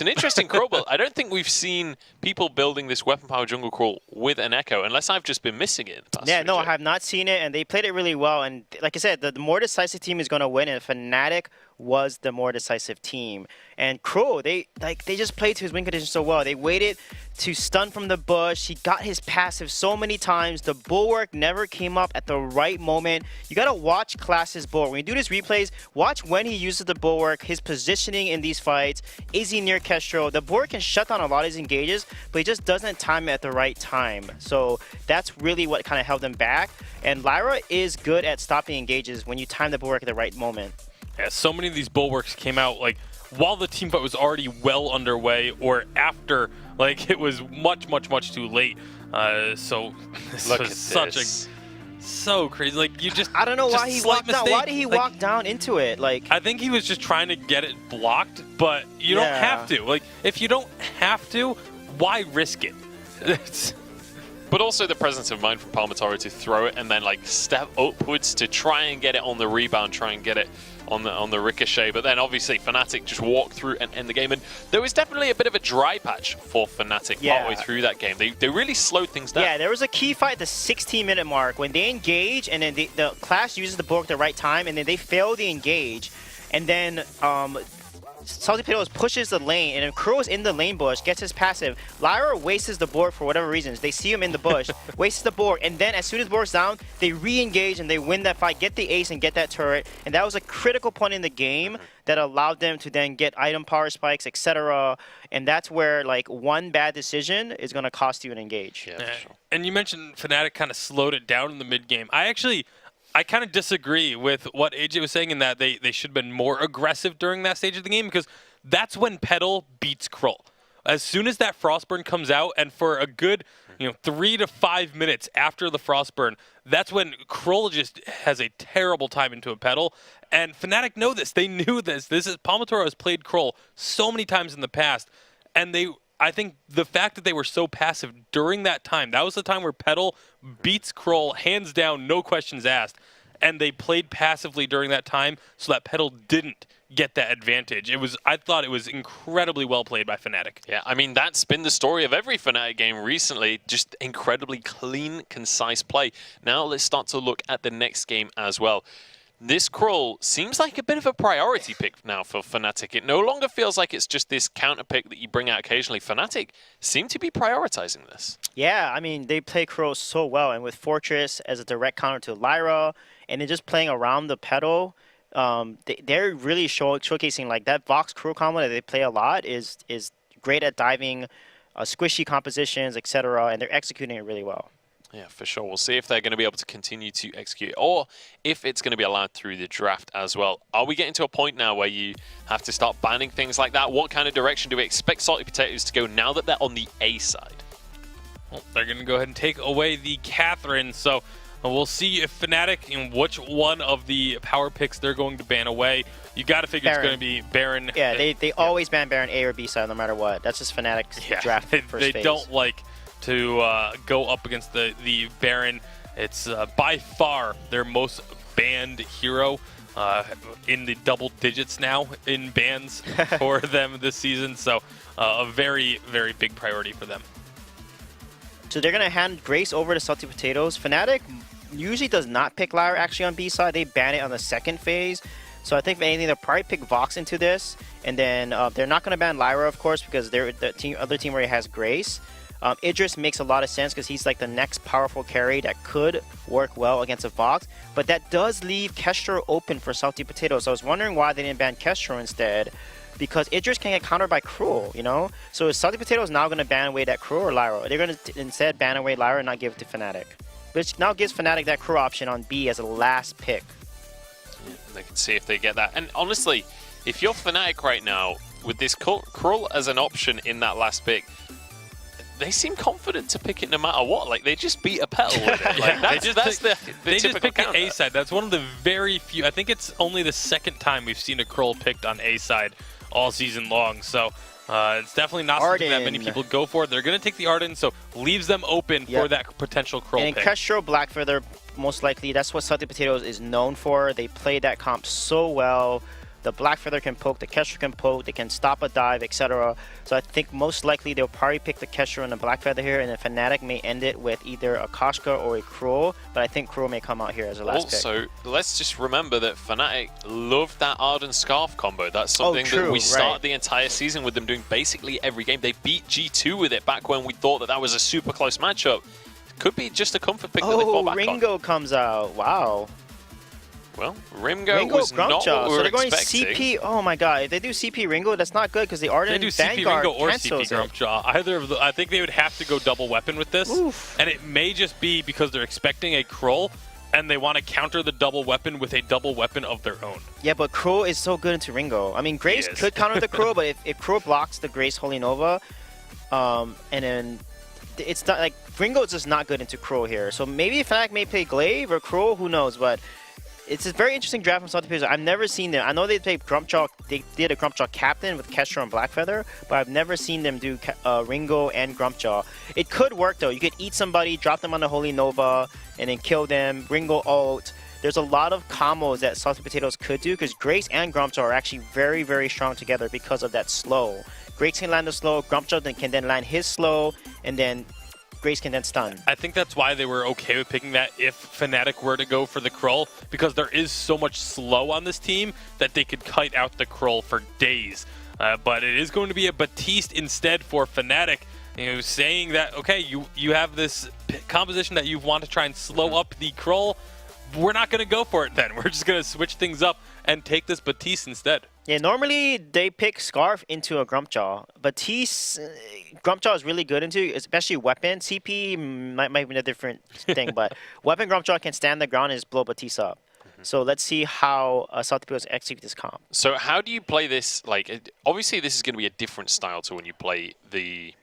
interesting Kroll build. I don't think we've seen people building this weapon power jungle Kroll with an Echo, unless I've just been missing it in the past. Yeah, no, I have not seen it, and they played it really well. And like I said, the more decisive team is going to win, and Fnatic was the more decisive team. And Crow, they just played to his win condition so well. They waited to stun from the bush. He got his passive so many times. The bulwark never came up at the right moment. You gotta watch Class's bulwark. When you do these replays, watch when he uses the bulwark, his positioning in these fights. Is he near Kestrel? The bulwark can shut down a lot of his engages, but he just doesn't time it at the right time. So that's really what kind of held him back. And Lyra is good at stopping engages when you time the bulwark at the right moment. Yeah, so many of these bulwarks came out like while the team fight was already well underway or after, like it was much too late. So this Look was at such this. so crazy. Like you just I don't know just why he slight walked down. mistake. Why did he Like, walk down into it? Like, I think he was just trying to get it blocked, but you don't Yeah. have to. Like if you don't have to, why risk it? It's- But also the presence of mind for Palmatoro to throw it and then like step upwards to try and get it on the rebound, try and get it on the ricochet. But then obviously Fnatic just walked through and end the game. And there was definitely a bit of a dry patch for Fnatic partway through that game. They really slowed things down. yeah, there was a key fight at the 16-minute mark when they engage, and then the Clash uses the bulk at the right time, and then they fail the engage, and then Salty Potatoes pushes the lane, and then Crow in the lane bush, gets his passive. Lyra wastes the board for whatever reasons. They see him in the bush, wastes the board, and then as soon as the board's down, they re-engage and they win that fight, get the ace and get that turret. And that was a critical point in the game that allowed them to then get item power spikes, etc. And that's where like one bad decision is going to cost you an engage. Yeah, for sure. And you mentioned Fnatic kind of slowed it down in the mid game. I kind of disagree with what AJ was saying in that they should have been more aggressive during that stage of the game, because that's when Petal beats Krull. As soon as that Frostburn comes out, and for a good 3 to 5 minutes after the Frostburn, that's when Krull just has a terrible time into a Petal. And Fnatic know this. They knew this. Palmatoro has played Krull so many times in the past, and I think the fact that they were so passive during that time, that was the time where Petal beats Krull hands down, no questions asked, and they played passively during that time so that Petal didn't get that advantage. I thought it was incredibly well played by Fnatic. Yeah, I mean, that's been the story of every Fnatic game recently. Just incredibly clean, concise play. Now let's start to look at the next game as well. This Krull seems like a bit of a priority pick now for Fnatic. It no longer feels like it's just this counter pick that you bring out occasionally. Fnatic seem to be prioritizing this. Yeah, I mean, they play Crow so well, and with Fortress as a direct counter to Lyra, and then just playing around the Petal, they're really showcasing like that Vox Crow combo that they play a lot is great at diving, squishy compositions, etc., and they're executing it really well. Yeah, for sure. We'll see if they're going to be able to continue to execute, or if it's going to be allowed through the draft as well. Are we getting to a point now where you have to start banning things like that? What kind of direction do we expect Salty Potatoes to go now that they're on the A side? Well, they're going to go ahead and take away the Catherine, so we'll see if Fnatic, which one of the power picks they're going to ban away. You got to figure Baron. it's going to be Baron. Yeah, they always ban Baron A or B side no matter what. That's just Fnatic's draft they first phase. don't like to go up against the Baron. It's by far their most banned hero, in the double digits now in bans for them this season. So a very, very big priority for them. So they're going to hand Grace over to Salty Potatoes. Fnatic usually does not pick Lyra actually on B side. They ban it on the second phase. So I think if anything, they'll probably pick Vox into this. And then they're not going to ban Lyra, of course, because the other team already has Grace. Idris makes a lot of sense because he's like the next powerful carry that could work well against a Vox. But that does leave Kestrel open for Salty Potatoes. So I was wondering why they didn't ban Kestrel instead. Because Idris can get countered by Cruel, So is Salty Potatoes now going to ban away that Cruel or Lyra? They're going to instead ban away Lyra and not give it to Fnatic. Which now gives Fnatic that Cruel option on B as a last pick. Yeah, they can see if they get that. And honestly, if you're Fnatic right now, with this Krull as an option in that last pick, they seem confident to pick it no matter what. Like, they just beat a Petal with it. Like, that's the They just typical picked the counter. A side. That's one of the very few. I think it's only the second time we've seen a Krull picked on A side all season long. So it's definitely not something that many Arden. people go for. They're going to take the Arden, so leaves them open for that potential Krull And pick. Kestrel Blackfeather, most likely, that's what Salty Potatoes is known for. They play that comp so well. The Blackfeather can poke, the Kestrel can poke, they can stop a dive, etc. So I think most likely they'll probably pick the Kestrel and the Blackfeather here, and then Fnatic may end it with either a Koshka or a Cruel, but I think Cruel may come out here as a last pick. Also, let's just remember that Fnatic loved that Arden Scarf combo. That's something that we started the entire season with them doing basically every game. They beat G2 with it back when we thought that was a super close matchup. Could be just a comfort pick that they fall back Ringo on. comes out. Wow. Well, Ringo was not what we so were they're going expecting. CP. Oh my god! If they do CP Ringo, that's not good because the Arden They do CP Vanguard Ringo or cancels CP it. Grumpjaw. Either of the, I think they would have to go double weapon with this. Oof. And it may just be because they're expecting a Krull, and they want to counter the double weapon with a double weapon of their own. Yeah, but Crow is so good into Ringo. I mean, Grace could counter the Crow, but if Crow blocks the Grace Holy Nova, and then it's not like Ringo is just not good into Crow here. So maybe Fnatic may play Glaive or Crow, who knows? But it's a very interesting draft from Salty Potatoes. I've never seen them. I know they played Grumpjaw. They did a Grumpjaw captain with Kestrel and Blackfeather, but I've never seen them do Ringo and Grumpjaw. It could work though. You could eat somebody, drop them on the Holy Nova, and then kill them. Ringo ult. There's a lot of combos that Salty Potatoes could do because Grace and Grumpjaw are actually very, very strong together because of that slow. Grace can land the slow, Grumpjaw can then land his slow, and then Grace can then stun. I think that's why they were okay with picking that if Fnatic were to go for the Krull, because there is so much slow on this team that they could kite out the Krull for days. But it is going to be a Baptiste instead for Fnatic, saying that, okay, you have this composition that you want to try and slow up the Krull. We're not going to go for it then. We're just going to switch things up and take this Baptiste instead. Yeah, normally they pick Scarf into a Grumpjaw. Baptiste, Grumpjaw is really good into, especially weapon. CP might be a different thing, but weapon Grumpjaw can stand the ground and just blow Baptiste up. So let's see how Salty Potatoes execute this comp. So how do you play this? Like, obviously this is going to be a different style to when you play the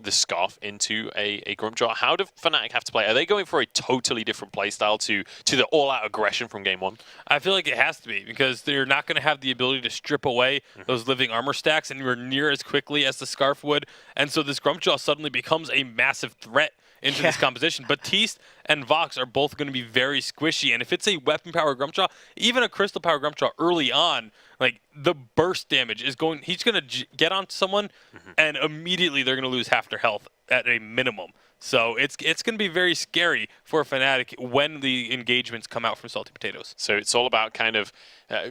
Scarf into a Grumpjaw. How do Fnatic have to play? Are they going for a totally different playstyle to the all-out aggression from game one? I feel like it has to be, because they're not going to have the ability to strip away those living armor stacks anywhere near as quickly as the Scarf would, and so this Grumpjaw suddenly becomes a massive threat into this composition. Baptiste and Vox are both going to be very squishy, and if it's a weapon power Grumpjaw, even a crystal power Grumpjaw early on, like the burst damage is going, he's going to get on someone and immediately they're going to lose half their health at a minimum. So it's going to be very scary for Fnatic when the engagements come out from Salty Potatoes. So it's all about kind of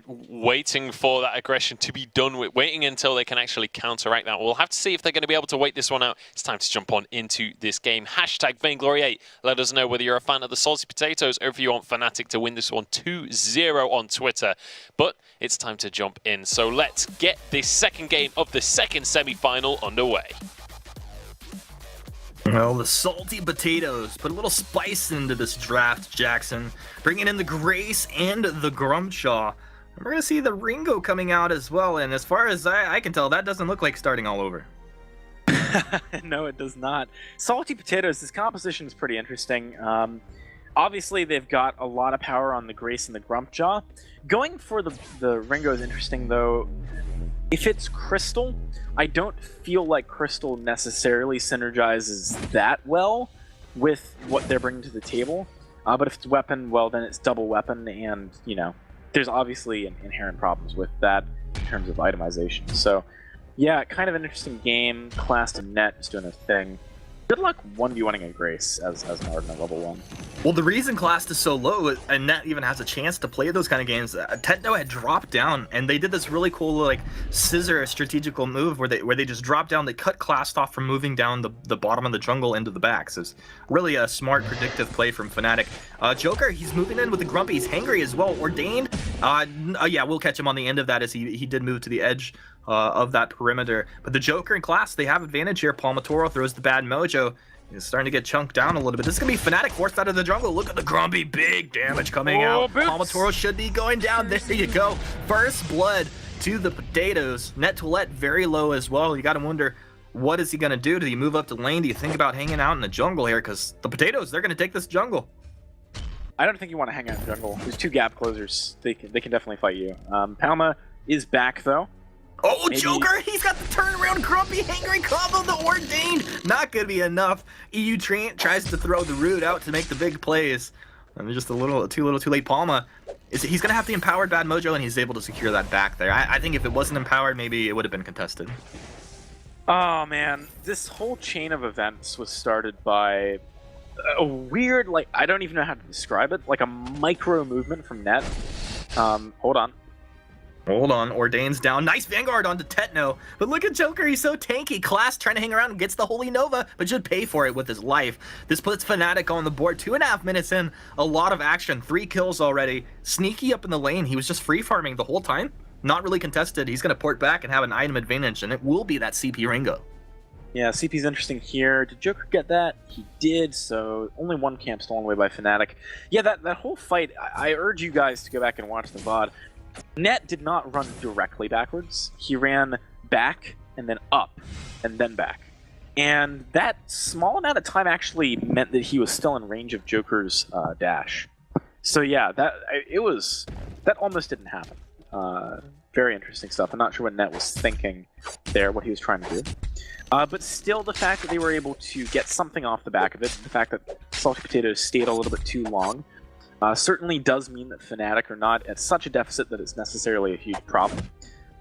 waiting for that aggression to be done with, waiting until they can actually counteract that. We'll have to see if they're going to be able to wait this one out. It's time to jump on into this game. Hashtag Vainglory8. Let us know whether you're a fan of the Salty Potatoes or if you want Fnatic to win this one 2-0 on Twitter. But it's time to jump in. So let's get this second game of the second semi-final underway. Well, the Salty Potatoes put a little spice into this draft, Jackson. Bringing in the Grace and the Grumpjaw. We're going to see the Ringo coming out as well, and as far as I can tell, that doesn't look like starting all over. No, it does not. Salty Potatoes, this composition is pretty interesting. Obviously, they've got a lot of power on the Grace and the Grumpjaw. Going for the Ringo is interesting, though. If it's Crystal, I don't feel like Crystal necessarily synergizes that well with what they're bringing to the table. But if it's weapon, well, then it's double weapon, and, there's obviously inherent problems with that in terms of itemization. So, yeah, kind of an interesting game. Class to net, just doing a thing. Good luck 1v1ing a Grace as an Arden at level 1. Well, the reason Class is so low, and Net even has a chance to play those kind of games, Techno had dropped down, and they did this really cool, like, scissor strategical move where they just dropped down, they cut Class off from moving down the bottom of the jungle into the back. So it's really a smart, predictive play from Fnatic. Joker, he's moving in with the Grumpy, he's hangry as well. Ordained, yeah, we'll catch him on the end of that as he did move to the edge of that perimeter. But the Joker and Class, they have advantage here. Palmatoro throws the bad mojo. He's starting to get chunked down a little bit. This is going to be Fnatic forced out of the jungle. Look at the Grumpy, big damage coming out. Palmatoro should be going down. There you go. First blood to the Potatoes. Net Toilette very low as well. You got to wonder, what is he going to do? Do you move up to lane? Do you think about hanging out in the jungle here? Because the Potatoes, they're going to take this jungle. I don't think you want to hang out in the jungle. There's two gap closers. They can definitely fight you. Palma is back, though. Oh, maybe. Joker! He's got the turnaround Grumpy hangry combo, the Ordained! Not gonna be enough. EU Trant tries to throw the root out to make the big plays. And just too little too late. Palma, he's gonna have the empowered bad mojo, and he's able to secure that back there. I think if it wasn't empowered, maybe it would have been contested. Oh man, this whole chain of events was started by a weird, like, I don't even know how to describe it, like a micro movement from Net. Hold on. Hold on, Ordain's down. Nice Vanguard onto Techno. But look at Joker, he's so tanky. Class trying to hang around and gets the Holy Nova, but should pay for it with his life. This puts Fnatic on the board. 2.5 minutes in, a lot of action. 3 kills already. Sneaky up in the lane. He was just free farming the whole time. Not really contested. He's going to port back and have an item advantage, and it will be that CP Ringo. Yeah, CP's interesting here. Did Joker get that? He did, so only one camp stolen away by Fnatic. Yeah, that whole fight, I urge you guys to go back and watch the VOD. Net did not run directly backwards. He ran back, and then up, and then back. And that small amount of time actually meant that he was still in range of Joker's dash. So yeah, that almost didn't happen. Very interesting stuff. I'm not sure what Net was thinking there, what he was trying to do. But still, the fact that they were able to get something off the back of it, the fact that Salty Potatoes stayed a little bit too long, certainly does mean that Fnatic are not at such a deficit that it's necessarily a huge problem.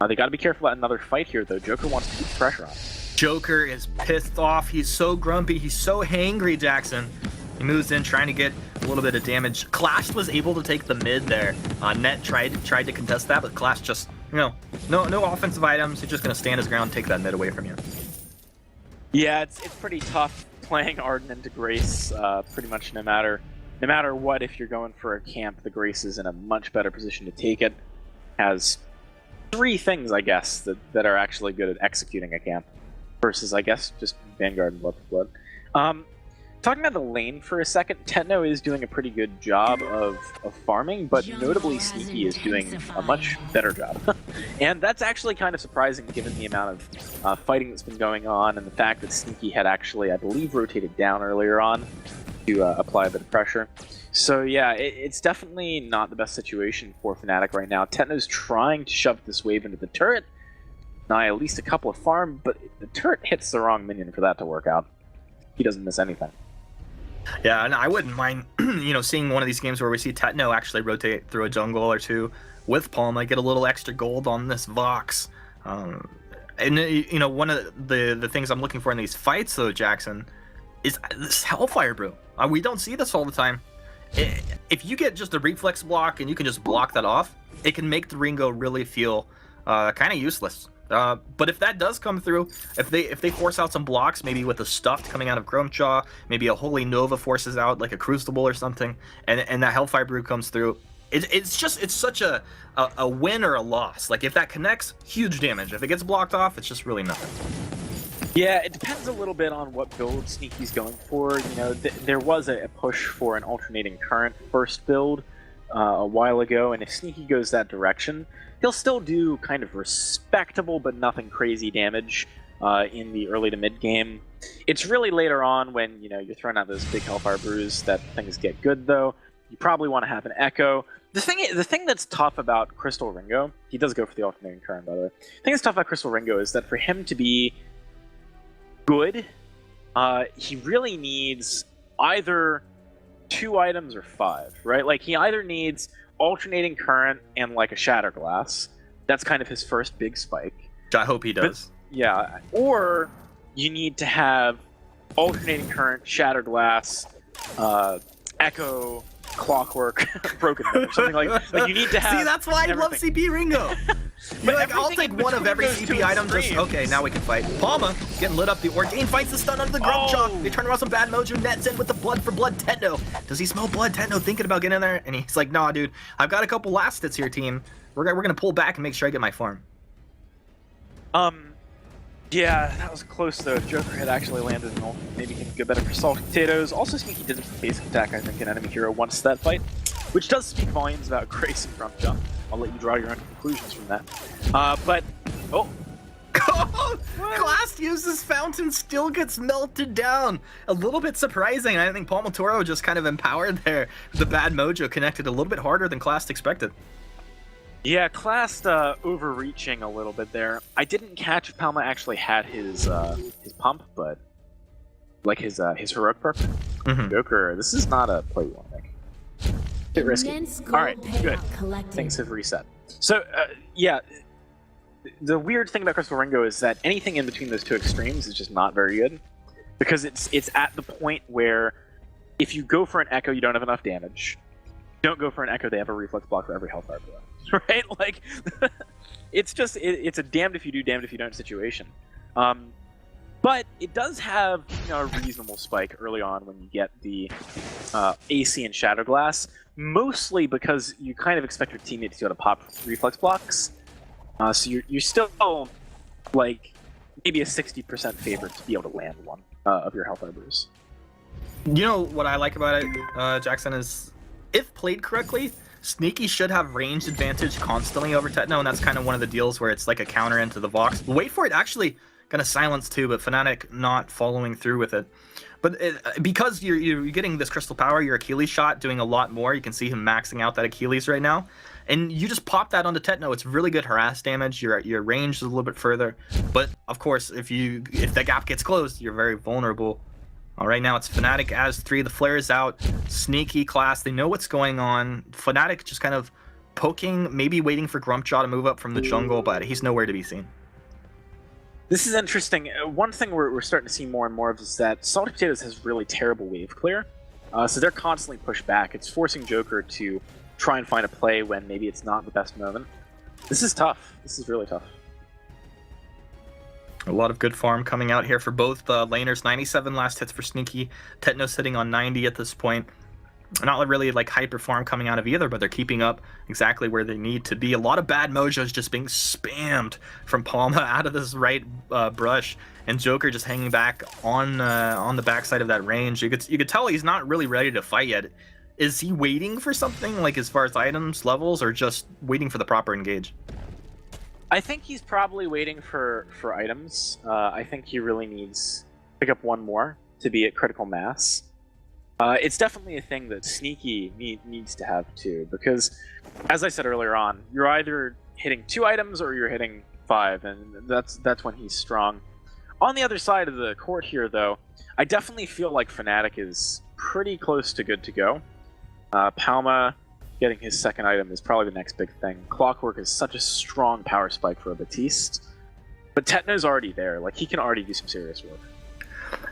They got to be careful about another fight here, though. Joker wants to keep the pressure on. Joker is pissed off. He's so grumpy. He's so hangry, Jackson. He moves in, trying to get a little bit of damage. Clash was able to take the mid there. Net tried to contest that, but Clash just, no offensive items. He's just going to stand his ground, take that mid away from you. Yeah, it's pretty tough playing Arden into Grace. Pretty much no matter what, if you're going for a camp, the Grace is in a much better position to take it. Has 3 things, I guess, that are actually good at executing a camp. Versus, I guess, just Vanguard and Blood for Blood. Talking about the lane for a second, Techno is doing a pretty good job of farming, but notably Sneaky is doing a much better job. And that's actually kind of surprising given the amount of fighting that's been going on and the fact that Sneaky had actually, I believe, rotated down earlier on to apply a bit of pressure. So yeah, it's definitely not the best situation for Fnatic right now. Techno's trying to shove this wave into the turret. Now at least a couple of farm, but the turret hits the wrong minion for that to work out. He doesn't miss anything. Yeah, and I wouldn't mind, seeing one of these games where we see Techno actually rotate through a jungle or two with Palm, like get a little extra gold on this Vox. And one of the things I'm looking for in these fights, though, Jackson, is this Hellfire Brew. We don't see this all the time. If you get just a reflex block and you can just block that off, it can make the Ringo really feel kind of useless. But if that does come through, if they force out some blocks, maybe with a stuffed coming out of Grumpjaw, maybe a Holy Nova forces out like a Crucible or something, and that Hellfire Brew comes through, it's such a win or a loss. Like if that connects, huge damage. If it gets blocked off, it's just really nothing. Yeah, it depends a little bit on what build Sneaky's going for. There was a push for an alternating current first build a while ago, and if Sneaky goes that direction, he'll still do kind of respectable but nothing crazy damage in the early to mid game. It's really later on when you're throwing out those big Hellfire Brews that things get good, though. You probably want to have an Echo. The thing that's tough about Crystal Ringo, he does go for the alternating current, by the way. The thing that's tough about Crystal Ringo is that for him to be good, he really needs either 2 items or 5, right? Like he either needs alternating current and like a Shatter Glass. That's kind of his first big spike. Which I hope he does. But, yeah, or you need to have alternating current, Shatter Glass, Echo, Clockwork, Broken Head, or something like you need to have. See, that's why I love CP Ringo. You're like, I'll take one of every CP item. Just okay, now we can fight. Palma getting lit up. The Ordain fights the stun under the Grumpjaw. They turn around some bad mojo. Nets in with the blood for blood. Techno. Does he smell blood? Techno thinking about getting in there, and he's like, "Nah, dude. I've got a couple last hits here, team. We're gonna pull back and make sure I get my farm." Yeah, that was close though. If Joker had actually landed an ult, maybe he could go better for Salty Potatoes. Also, Sneaky did a basic attack, I think, an enemy hero once that fight, which does speak volumes about Grace and Grumpjaw. I'll let you draw your own conclusions from that. Class uses Fountain, still gets melted down. A little bit surprising. I think Palmatoro just kind of empowered there. The bad mojo connected a little bit harder than Class expected. Yeah, Class overreaching a little bit there. I didn't catch if Palma actually had his pump, but like his heroic perk. Joker, this is not a play you want to make. Bit risky. All right, good. Things have reset. So yeah, the weird thing about Crystal Ringo is that anything in between those two extremes is just not very good, because it's at the point where if you go for an Echo, you don't have enough damage. Don't go for an Echo, they have a reflex block for every Hellfire blow. Right? Like, it's just, it's a damned if you do, damned if you don't situation. But it does have a reasonable spike early on when you get the AC and Shadow Glass, mostly because you kind of expect your teammate to be able to pop reflex blocks. So you're still, like, maybe a 60% favorite to be able to land one of your health arbors. You know what I like about it, Jackson, is if played correctly, Sneaky should have range advantage constantly over Tetno, and that's kind of one of the deals where it's like a counter into the Vox. Wait for it actually gonna silence too, but Fnatic not following through with it. But because you're getting this crystal power, your Achilles shot doing a lot more. You can see him maxing out that Achilles right now, and you just pop that onto Tetno. It's really good harass damage. Your range is a little bit further, but of course, if the gap gets closed, you're very vulnerable. All right, now it's Fnatic as 3. The flare is out. Sneaky class. They know what's going on. Fnatic just kind of poking, maybe waiting for Grumpjaw to move up from the jungle, but he's nowhere to be seen. This is interesting. One thing we're starting to see more and more of is that Salty Potatoes has really terrible wave clear. So they're constantly pushed back. It's forcing Joker to try and find a play when maybe it's not the best moment. This is tough. This is really tough. A lot of good farm coming out here for both laners. 97 last hits for Sneaky. Tetno sitting on 90 at this point. Not really like hyper farm coming out of either, but they're keeping up exactly where they need to be. A lot of bad mojos just being spammed from Palma out of this right brush, and Joker just hanging back on the backside of that range. You could tell he's not really ready to fight yet. Is he waiting for something like as far as items levels, or just waiting for the proper engage? I think he's probably waiting for items. I think he really needs to pick up one more to be at critical mass. It's definitely a thing that Sneaky needs to have too, because as I said earlier on, you're either hitting 2 items or you're hitting 5, and that's when he's strong. On the other side of the court here, though, I definitely feel like Fnatic is pretty close to good to go. Palma getting his second item is probably the next big thing. Clockwork is such a strong power spike for a Batiste, but Tetno's already there. Like, he can already do some serious work.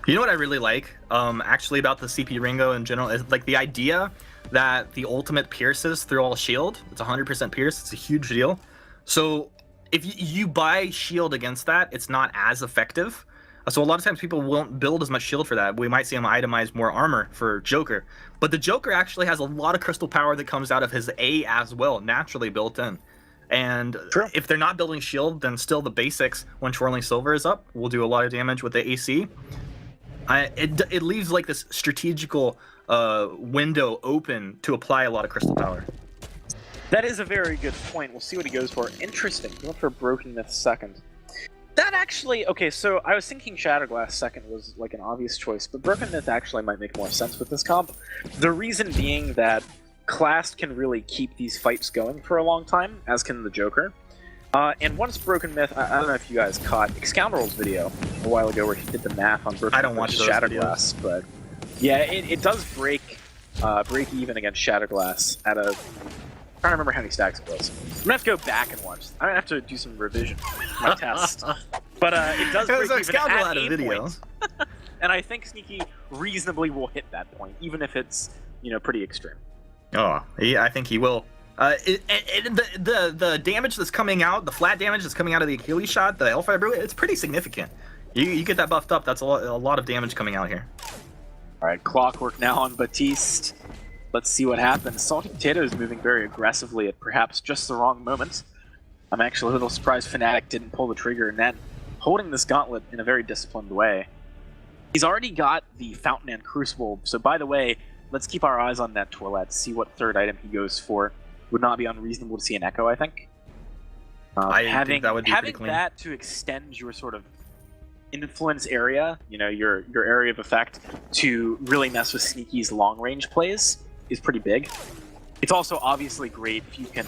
You know what I really like, actually, about the CP Ringo in general, is like the idea that the ultimate pierces through all shield. It's 100% pierce. It's a huge deal. So if you buy shield against that, it's not as effective. So a lot of times people won't build as much shield for that. We might see him itemize more armor for Joker. But the Joker actually has a lot of crystal power that comes out of his A as well, naturally built in. And if they're not building shield, then still the basics, when Twirling Silver is up, will do a lot of damage with the AC. It leaves like this strategical window open to apply a lot of crystal power. That is a very good point. We'll see what he goes for. Interesting. He went for Broken Myth second. That actually... Okay, so I was thinking Shatterglass second was like an obvious choice, but Broken Myth actually might make more sense with this comp. The reason being that Class can really keep these fights going for a long time, as can the Joker. And once Broken Myth, I don't know if you guys caught Scoundrel's video a while ago where he did the math on Broken Myth versus Shatterglass, but yeah, it does break even against Shatterglass at a... I don't remember how many stacks it was. I'm gonna have to go back and watch. I'm gonna have to do some revision for my test. But it does break even at 8 points. And I think Sneaky reasonably will hit that point, even if it's, pretty extreme. Oh, I think he will. The damage that's coming out, the flat damage that's coming out of the Achilles shot, the Hellfire Brew, it's pretty significant. You get that buffed up, that's a lot of damage coming out here. Alright, Clockwork now on Batiste. Let's see what happens. Salty Potato is moving very aggressively at perhaps just the wrong moment. I'm actually a little surprised Fnatic didn't pull the trigger, and then holding this gauntlet in a very disciplined way. He's already got the Fountain and Crucible, so by the way, let's keep our eyes on that Toilette, see what third item he goes for. Would not be unreasonable to see an Echo, I think. I think that would be pretty clean. Having that to extend your sort of influence area, your area of effect, to really mess with Sneaky's long-range plays is pretty big. It's also obviously great if you can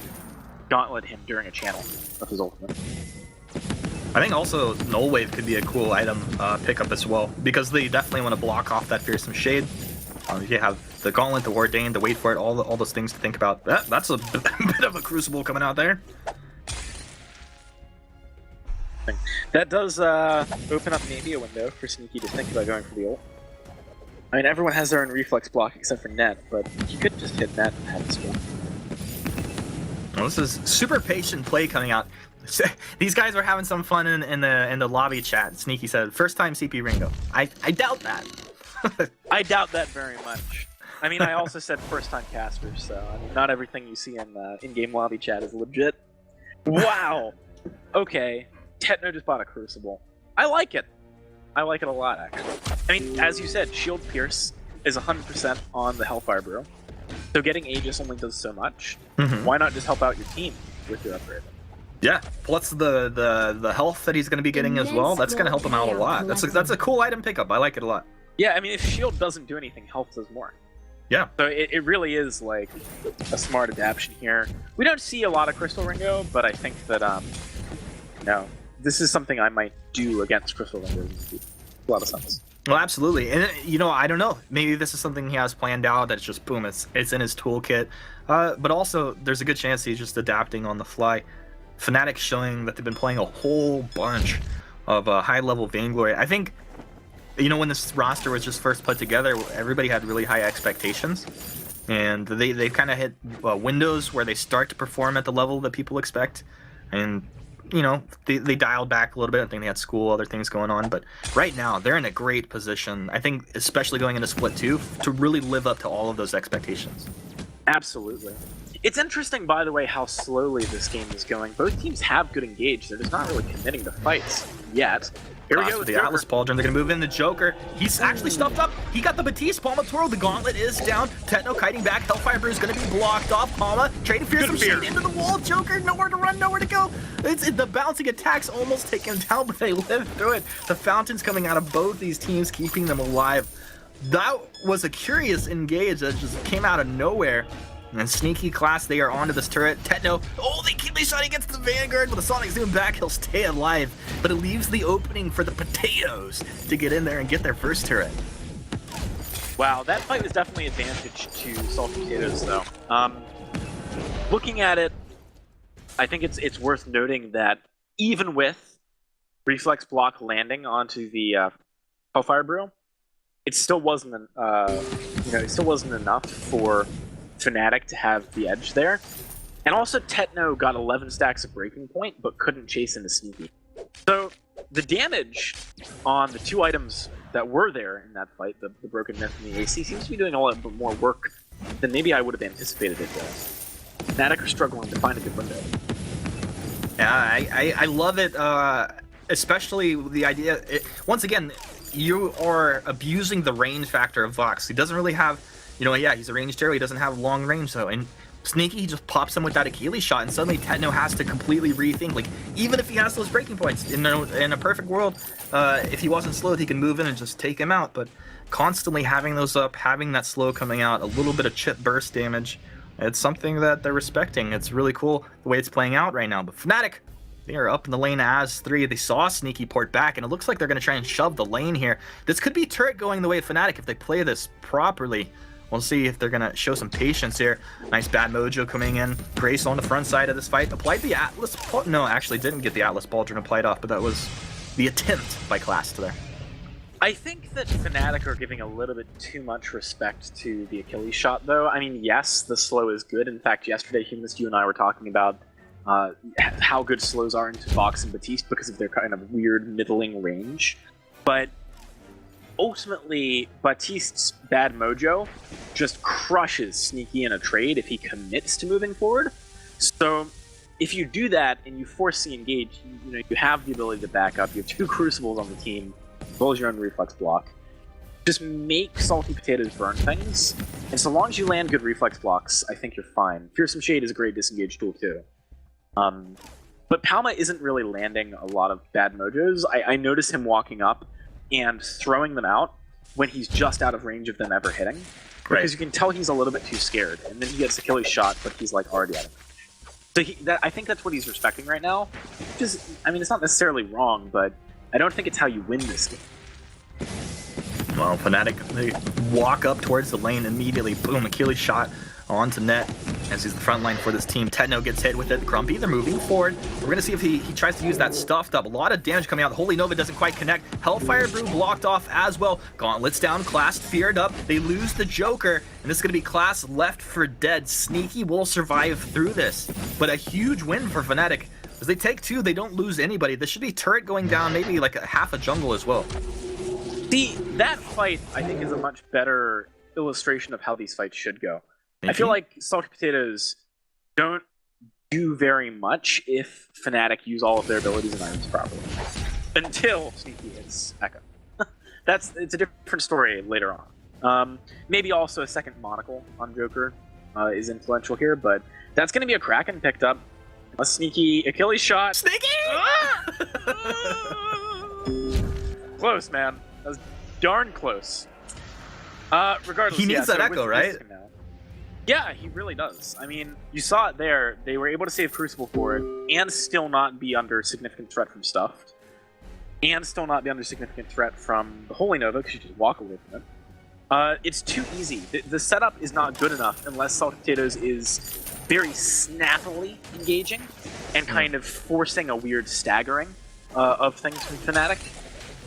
gauntlet him during a channel of his ultimate. I think also Null Wave could be a cool item pickup as well, because they definitely want to block off that Fearsome Shade. You have the Gauntlet, the Ordain, the Wait for It, all those things to think about. That's a bit of a Crucible coming out there. That does open up maybe a window for Sneaky to think about going for the ult. I mean, everyone has their own reflex block except for Net, but you could just hit Net and have this one. Well, this is super patient play coming out. These guys are having some fun in the lobby chat. Sneaky said, "First time CP Ringo." I doubt that. I doubt that very much. I mean, I also said first time casters, so I mean, not everything you see in in-game lobby chat is legit. Wow. Okay, Tetno just bought a Crucible. I like it. I like it a lot, actually. I mean, as you said, Shield Pierce is 100% on the Hellfire Brew. So getting Aegis only does so much. Why not just help out your team with your upgrade? Yeah, plus the health that he's going to be getting as well, that's going to help him out a lot. That's a cool item pickup. I like it a lot. Yeah, I mean, if Shield doesn't do anything, health does more. Yeah. So it really is like a smart adaptation here. We don't see a lot of Crystal Ringo, but I think that this is something I might do against Crystal Ringo. A lot of sense. Well, absolutely, and I don't know. Maybe this is something he has planned out. That's just boom, it's in his toolkit. But also, there's a good chance he's just adapting on the fly. Fnatic showing that they've been playing a whole bunch of high-level Vainglory. I think, when this roster was just first put together, everybody had really high expectations, and they've kind of hit windows where they start to perform at the level that people expect, and they dialed back a little bit. I think they had school, other things going on, but right now they're in a great position. I think, especially going into Split 2, to really live up to all of those expectations. Absolutely. It's interesting, by the way, how slowly this game is going. Both teams have good engage. They're just not really committing to fights yet. Here we go with the Joker. Atlas Pauldron. They're going to move in the Joker. He's actually stuffed up. He got the Batiste. Palmatoro, the gauntlet is down. Techno kiting back. Hellfire Brew is going to be blocked off. Palma trading fearsome shade into the wall. Joker, nowhere to run, nowhere to go. The bouncing attacks almost take him down, but they live through it. The fountains coming out of both these teams, keeping them alive. That was a curious engage that just came out of nowhere. And Sneaky Class, they are onto this turret. Techno, the Achilles shot against the Vanguard. With a Sonic Zoom back, he'll stay alive. But it leaves the opening for the Potatoes to get in there and get their first turret. Wow, that fight was definitely advantage to Salty Potatoes, though. Looking at it, I think it's worth noting that even with Reflex Block landing onto the Hellfire Brew, it still wasn't enough for Fnatic to have the edge there. And also Techno got 11 stacks of Breaking Point, but couldn't chase into Sneaky. So the damage on the two items that were there in that fight, the Broken Myth and the AC, seems to be doing a lot more work than maybe I would have anticipated it does. Fnatic are struggling to find a good window. Yeah, I love it, especially the idea, once again, you are abusing the range factor of Vox. He doesn't really have, he's a ranged hero, he doesn't have long range though, and Sneaky, he just pops him with that Achilles shot, and suddenly Techno has to completely rethink, like, even if he has those breaking points, in a perfect world, if he wasn't slowed, he can move in and just take him out, but constantly having those up, having that slow coming out, a little bit of chip burst damage, it's something that they're respecting. It's really cool the way it's playing out right now. But Fnatic, they are up in the lane as 3. They saw Sneaky port back, and it looks like they're going to try and shove the lane here. This could be turret going the way of Fnatic if they play this properly. We'll see if they're going to show some patience here. Nice bad mojo coming in. Grace on the front side of this fight. Applied the Atlas... No, actually didn't get the Atlas Pauldron applied off, but that was the attempt by Class to there. I think that Fnatic are giving a little bit too much respect to the Achilles shot, though. I mean, yes, the slow is good. In fact, yesterday, Humanist, you and I were talking about how good slows are into Vox and Batiste because of their kind of weird middling range. But ultimately, Batiste's bad mojo just crushes Sneaky in a trade if he commits to moving forward. So if you do that and you force the engage, you have the ability to back up. You have 2 Crucibles on the team, as well as your own Reflex Block. Just make Salty Potatoes burn things, and so long as you land good Reflex Blocks, I think you're fine. Fearsome Shade is a great disengage tool too. But Palma isn't really landing a lot of bad mojos. I notice him walking up and throwing them out when he's just out of range of them ever hitting. Because you can tell he's a little bit too scared, and then he gets Achilles shot, but he's like already out of range. So I think that's what he's respecting right now. Which is, I mean, it's not necessarily wrong, but I don't think it's how you win this game. Well, Fnatic, they walk up towards the lane immediately. Boom, Achilles shot onto net as he's the front line for this team. Techno gets hit with it. Grumpy, they're moving forward. We're going to see if he tries to use that stuffed up. A lot of damage coming out. Holy Nova doesn't quite connect. Hellfire Brew blocked off as well. Gauntlets down. Class feared up. They lose the Joker, and this is going to be Class left for dead. Sneaky will survive through this, but a huge win for Fnatic. As they take 2, they don't lose anybody. This should be turret going down, maybe like a half a jungle as well. See, that fight, I think, is a much better illustration of how these fights should go. I feel like Salty Potatoes don't do very much if Fnatic use all of their abilities and items properly. until Sneaky hits Echo. It's a different story later on. Maybe also a second monocle on Joker is influential here, but that's going to be a Kraken picked up. A Sneaky Achilles shot. Sneaky! Close, man. That was darn close. Regardless, He needs that so Echo, with right? Risk now- Yeah, he really does. I mean, you saw it there. They were able to save Crucible for it, and still not be under significant threat from Stuffed, and still not be under significant threat from the Holy Nova, because you just walk away from it. It's too easy. The setup is not good enough unless Salted Potatoes is very snappily engaging and kind of forcing a weird staggering of things from Fnatic.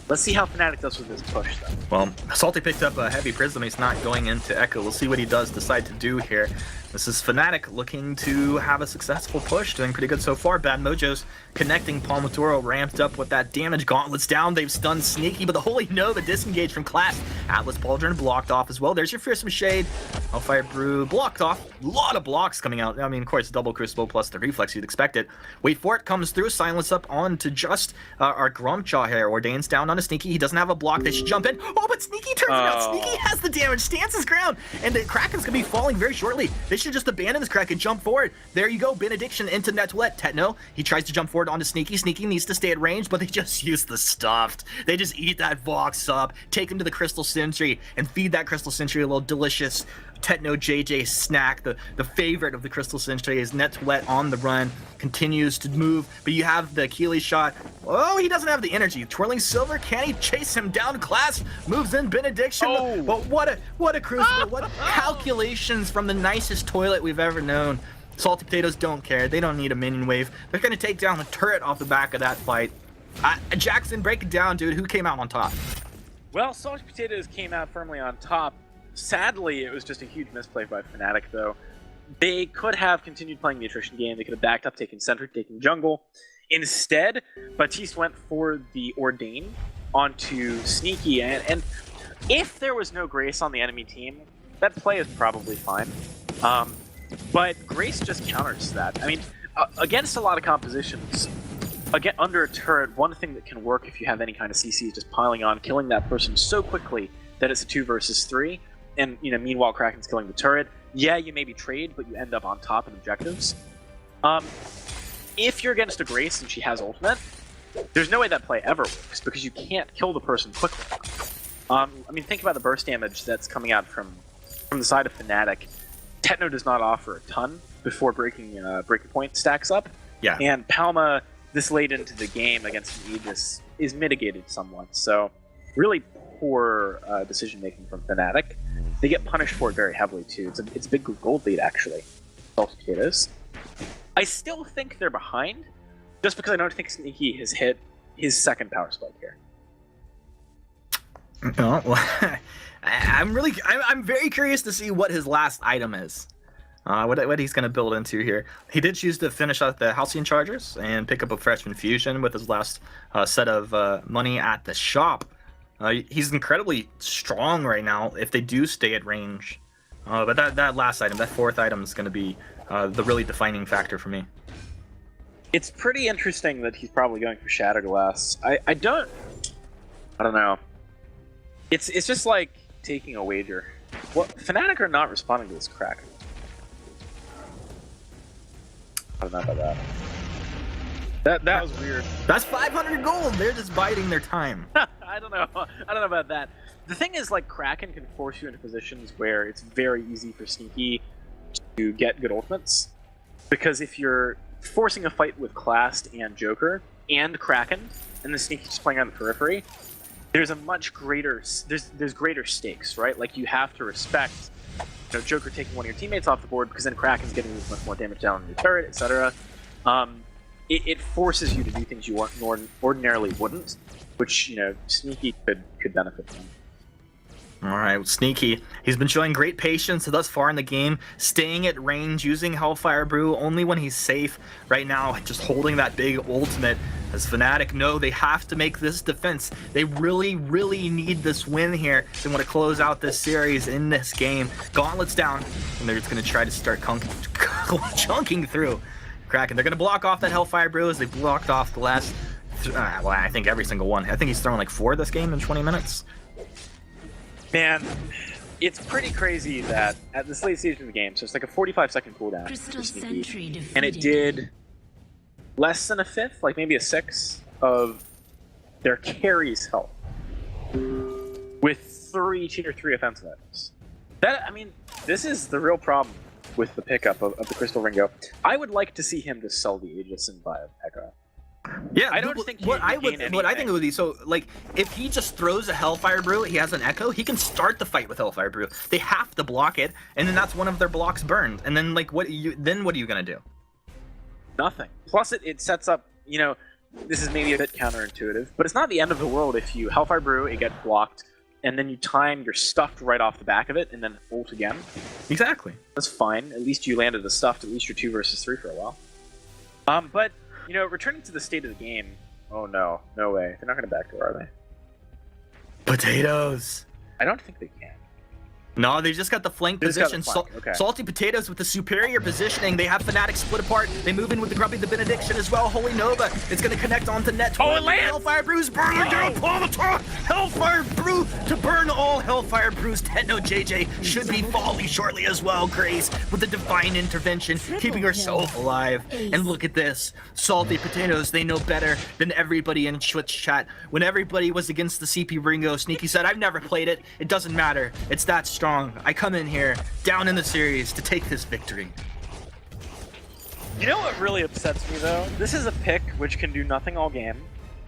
Let's see how Fnatic does with this push, though. Well, Salty picked up a heavy Prism. He's not going into Echo. We'll see what he does decide to do here. This is Fnatic looking to have a successful push, doing pretty good so far. Bad Mojo's connecting. Palmatoro ramped up with that damage. Gauntlets down. They've stunned Sneaky, but the Holy Nova disengaged from Class. Atlas Pauldron blocked off as well. There's your Fearsome Shade. Hellfire Brew blocked off. A lot of blocks coming out. I mean, of course, double Crucible plus the Reflex, you'd expect it. Wait for it, comes through. Silence up on to just our Grumpjaw here. Ordains down on a Sneaky. He doesn't have a block. They should jump in. Oh, but Sneaky turns it out. Sneaky has the damage. Stands his ground. And the Kraken's going to be falling very shortly. They should just abandon this Kraken. Jump forward. There you go. Benediction into Netwet. Tetno. He tries to jump forward onto Sneaky. Sneaky needs to stay at range, but they just use the Stuffed. They just eat that Vox up, take him to the Crystal Sentry, and feed that Crystal Sentry a little delicious Tetno JJ snack. The favorite of the Crystal Sentry is Netwet on the run, continues to move, but you have the Achilles shot. Oh, he doesn't have the energy. Twirling Silver, can he chase him down? Class moves in Benediction. Oh. But what a Crucible. What calculations from the nicest toilet we've ever known. Salty Potatoes don't care. They don't need a minion wave. They're going to take down the turret off the back of that fight. Jackson, break it down, dude. Who came out on top? Well, Salted Potatoes came out firmly on top. Sadly, it was just a huge misplay by Fnatic, though. They could have continued playing the attrition game. They could have backed up, taken Centric, taken Jungle. Instead, Batiste went for the Ordain onto Sneaky, and if there was no Grace on the enemy team, that play is probably fine. But Grace just counters that. I mean, against a lot of compositions, again, under a turret, one thing that can work if you have any kind of CC is just piling on, killing that person so quickly that it's a 2 versus 3, and meanwhile Kraken's killing the turret. Yeah, you maybe trade, but you end up on top in objectives. If you're against a Grace and she has ultimate, there's no way that play ever works, because you can't kill the person quickly. I mean, think about the burst damage that's coming out from the side of Fnatic. Tetno does not offer a ton before breaking point stacks up. Yeah. And Palma, this late into the game against an Aegis, is mitigated somewhat. So, really poor decision making from Fnatic. They get punished for it very heavily too. It's a big gold lead actually. Salted Potatoes. I still think they're behind, just because I don't think Sneaky has hit his second power spike here. No, well, I'm very curious to see what his last item is. What he's going to build into here. He did choose to finish out the Halcyon Chargers and pick up a Freshman Fusion with his last set of money at the shop. He's incredibly strong right now if they do stay at range. But that last item, that fourth item, is going to be the really defining factor for me. It's pretty interesting that he's probably going for Shatterglass. I don't know. It's just like taking a wager. Well, Fnatic are not responding to this Kraken. I don't know about that. That was weird. That's 500 gold. They're just biding their time. I don't know about that. The thing is, like, Kraken can force you into positions where it's very easy for Sneaky to get good ultimates. Because if you're forcing a fight with Clast and Joker and Kraken, and the Sneaky just playing on the periphery, there's a much greater there's greater stakes, right? Like, you have to respect Joker taking one of your teammates off the board, because then Kraken's getting much more damage down on your turret, etc. It forces you to do things you ordinarily wouldn't, which Sneaky could benefit from. All right, Sneaky. He's been showing great patience thus far in the game, staying at range, using Hellfire Brew only when he's safe. Right now, just holding that big ultimate. As Fnatic know, they have to make this defense. They really, really need this win here. They want to close out this series in this game. Gauntlets down, and they're just going to try to start chunking through Kraken. They're going to block off that Hellfire Brew as they blocked off the last well, I think every single one. I think he's thrown like 4 this game in 20 minutes. Man, it's pretty crazy that at this late stage of the game, so it's like a 45-second cooldown, Crystal for Sentry Sneaky, defeated. and it did less than a fifth, like maybe a sixth of their carry's health with 3 tier 3 offensive items. That, I mean, this is the real problem with the pickup of the Crystal Ringo. I would like to see him just sell the Aegis and buy Echo. Yeah, I don't think what he I would would gain what I think anything. it would be, so like if he just throws a Hellfire Brew, he has an Echo, he can start the fight with Hellfire Brew. They have to block it, and then that's one of their blocks burned. And then like what are you gonna do? Nothing. Plus, it sets up, you know, this is maybe a bit counterintuitive, but it's not the end of the world if you Hellfire Brew, it gets blocked, and then you time your stuffed right off the back of it, and then ult again. Exactly. That's fine. At least you landed the stuffed. At least you're 2 versus 3 for a while. But, you know, returning to the state of the game, oh no, no way. They're not going to backdoor, are they? Potatoes. I don't think they can. No, they just got the flank They just got the position. flank, okay. Salty Potatoes with the superior positioning. They have Fnatic split apart. They move in with the Grumpy the Benediction as well. Holy Nova. It's going to connect onto net. Oh, it lands! Hellfire Brews burning down Palmatar. Hellfire Brew to burn all Hellfire Brews. Techno JJ should be falling shortly as well. Grace with the divine intervention, keeping herself alive. And look at this. Salty Potatoes, they know better than everybody in Twitch chat. When everybody was against the CP Ringo, Sneaky said, I've never played it. It doesn't matter. It's that strong. I come in here, down in the series, to take this victory. You know what really upsets me, though? This is a pick which can do nothing all game,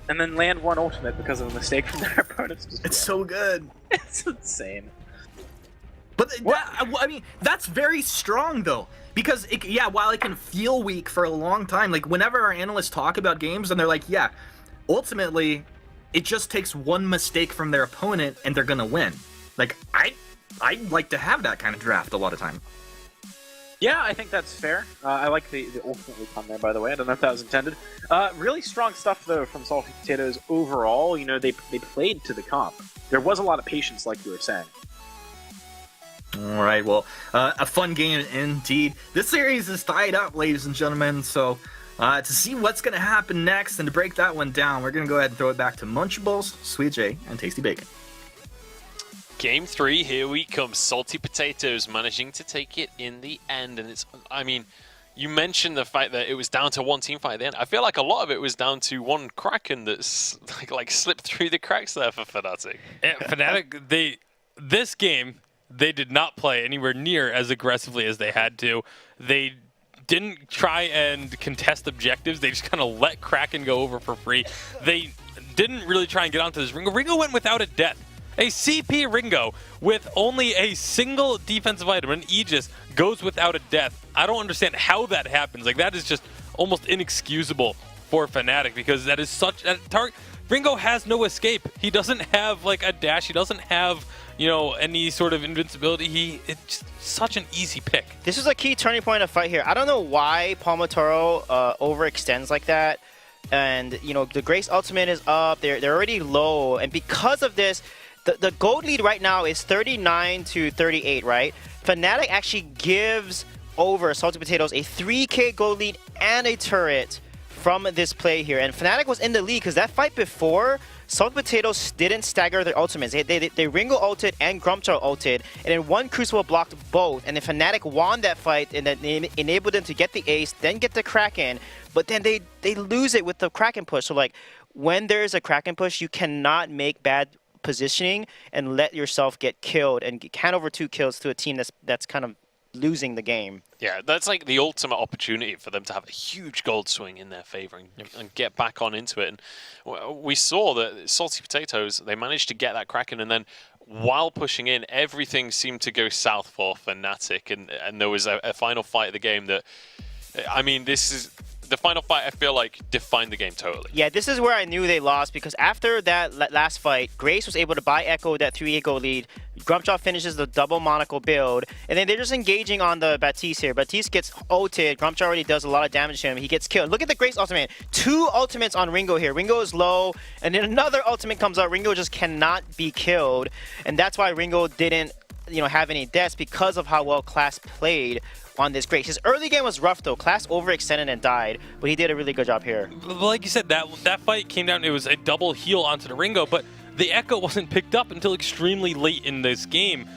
and then land 1 ultimate because of a mistake from their opponents. It's so good. It's insane. But I mean, that's very strong, though. Because, while it can feel weak for a long time, like, whenever our analysts talk about games, and they're like, yeah, ultimately, it just takes one mistake from their opponent, and they're gonna win. Like, I'd like to have that kind of draft a lot of time. Yeah, I think that's fair. I like the ultimate recon there, by the way. I don't know if that was intended. Really strong stuff, though, from Salty Potatoes overall. You know, they played to the comp. There was a lot of patience, like you were saying. All right, well, a fun game indeed. This series is tied up, ladies and gentlemen, so to see what's going to happen next and to break that one down, we're going to go ahead and throw it back to Munchables, Sweet J, and Tasty Bacon. Game 3, here we come. Salty Potatoes managing to take it in the end. And it's, I mean, you mentioned the fact that it was down to one team fight at the end. I feel like a lot of it was down to one Kraken that's like slipped through the cracks there for Fnatic. Yeah, Fnatic, this game, they did not play anywhere near as aggressively as they had to. They didn't try and contest objectives. They just kind of let Kraken go over for free. They didn't really try and get onto this Ringo. Ringo went without a death. A CP Ringo with only a single defensive item, an Aegis, goes without a death. I don't understand how that happens. Like, that is just almost inexcusable for Fnatic, because that is such a target. Ringo has no escape. He doesn't have like a dash. He doesn't have, you know, any sort of invincibility. It's just such an easy pick. This is a key turning point of fight here. I don't know why Palmatoro overextends like that. And, you know, the Grace ultimate is up. They're already low. And because of this, the gold lead right now is 39 to 38, right? Fnatic actually gives over Salty Potatoes a 3k gold lead and a turret from this play here. And Fnatic was in the lead because that fight before, Salty Potatoes didn't stagger their ultimates. They Ringo ulted and Grumpjaw ulted, and then one Crucible blocked both. And then Fnatic won that fight, and then they enabled them to get the ace, then get the Kraken. But then they lose it with the Kraken push. So like, when there's a Kraken push, you cannot make bad positioning and let yourself get killed and hand over 2 kills to a team that's kind of losing the game. Yeah, that's like the ultimate opportunity for them to have a huge gold swing in their favor and get back on into it. And we saw that Salty Potatoes, they managed to get that Kraken, and then while pushing in, everything seemed to go south for Fnatic, and there was a final fight of the game that, I mean, this is the final fight, I feel like, defined the game totally. Yeah, this is where I knew they lost, because after that last fight, Grace was able to buy Echo that 3 goal lead. Grumpjaw finishes the double monocle build, and then they're just engaging on the Baptiste here. Baptiste gets ulted. Grumpjaw already does a lot of damage to him. He gets killed. Look at the Grace ultimate. 2 ultimates on Ringo here. Ringo is low, and then another ultimate comes out. Ringo just cannot be killed, and that's why Ringo didn't have any deaths because of how well Class played on this great. His early game was rough though. Class overextended and died, but he did a really good job here. Like you said, that fight came down. It was a double heal onto the Ringo, but the Echo wasn't picked up until extremely late in this game.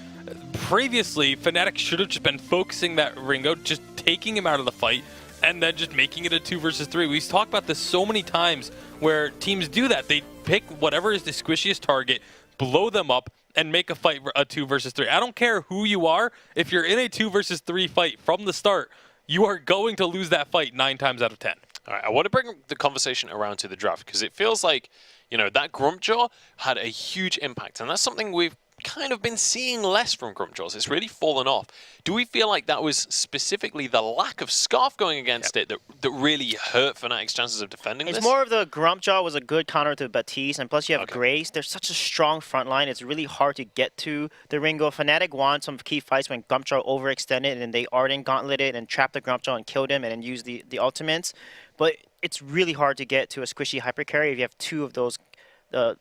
Previously, Fnatic should have just been focusing that Ringo, just taking him out of the fight, and then just making it a 2 versus 3. We've talked about this so many times where teams do that. They pick whatever is the squishiest target, blow them up, and make a fight a 2 versus 3. I don't care who you are. If you're in a 2 versus 3 fight from the start, you are going to lose that fight 9 times out of 10. All right, I want to bring the conversation around to the draft because it feels like, that Grumpjaw had a huge impact, and that's something we've kind of been seeing less from Grumpjaws. It's really fallen off. Do we feel like that was specifically the lack of Scarf going against it that really hurt Fnatic's chances of defending this? It's more of the Grumpjaw was a good counter to Baptiste, and plus you have Grace. There's such a strong front line. It's really hard to get to the Ringo. Fnatic won some key fights when Grumpjaw overextended, and they Arden gauntleted and trapped the Grumpjaw and killed him and then used the ultimates. But it's really hard to get to a squishy hyper carry if you have 2 of those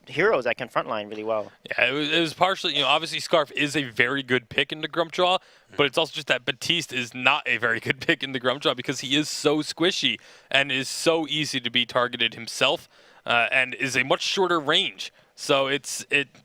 heroes that can frontline really well. Yeah, it was partially, obviously Scarf is a very good pick into Grumpjaw, but it's also just that Baptiste is not a very good pick into Grumpjaw because he is so squishy and is so easy to be targeted himself and is a much shorter range. So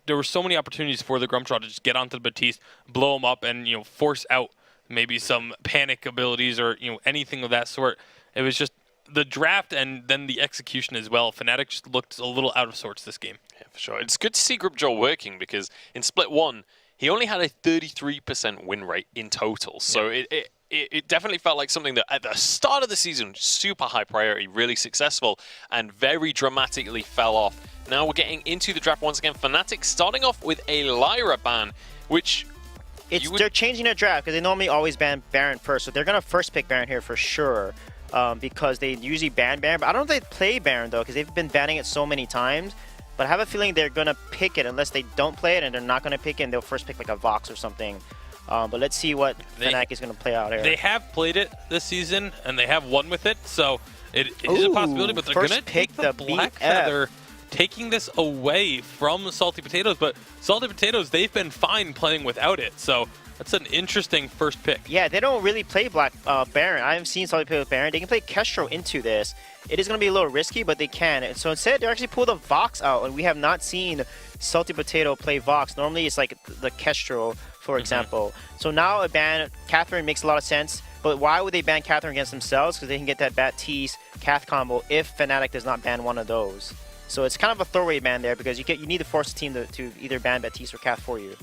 there were so many opportunities for the Grumpjaw to just get onto the Baptiste, blow him up, and force out maybe some panic abilities or anything of that sort. It was just the draft and then the execution as well. Fnatic just looked a little out of sorts this game. Yeah, for sure. It's good to see Grumpjaw working because in Split 1, he only had a 33% win rate in total. So it definitely felt like something that at the start of the season, super high priority, really successful, and very dramatically fell off. Now we're getting into the draft once again. Fnatic starting off with a Lyra ban, which... They're changing their draft because they normally always ban Baron first. So they're going to first pick Baron here for sure. Because they usually ban Baron, but I don't know if they play Baron though, because they've been banning it so many times. But I have a feeling they're gonna pick it unless they don't play it, and they're not gonna pick it. And they'll first pick like a Vox or something. But let's see what Fnatic is gonna play out here. They have played it this season, and they have won with it, so it is a possibility. But they're gonna pick the Black Feather, taking this away from Salty Potatoes. But Salty Potatoes, they've been fine playing without it, so. That's an interesting first pick. Yeah, they don't really play Black Baron. I haven't seen somebody play with Baron. They can play Kestrel into this. It is going to be a little risky, but they can. So instead, they actually pull the Vox out, and we have not seen Salty Potato play Vox. Normally, it's like the Kestrel, for example. So now a ban Catherine makes a lot of sense, but why would they ban Catherine against themselves? Because they can get that Baptiste Cath combo if Fnatic does not ban one of those. So it's kind of a throwaway ban there because you need to force the team to either ban Baptiste or Cath for you.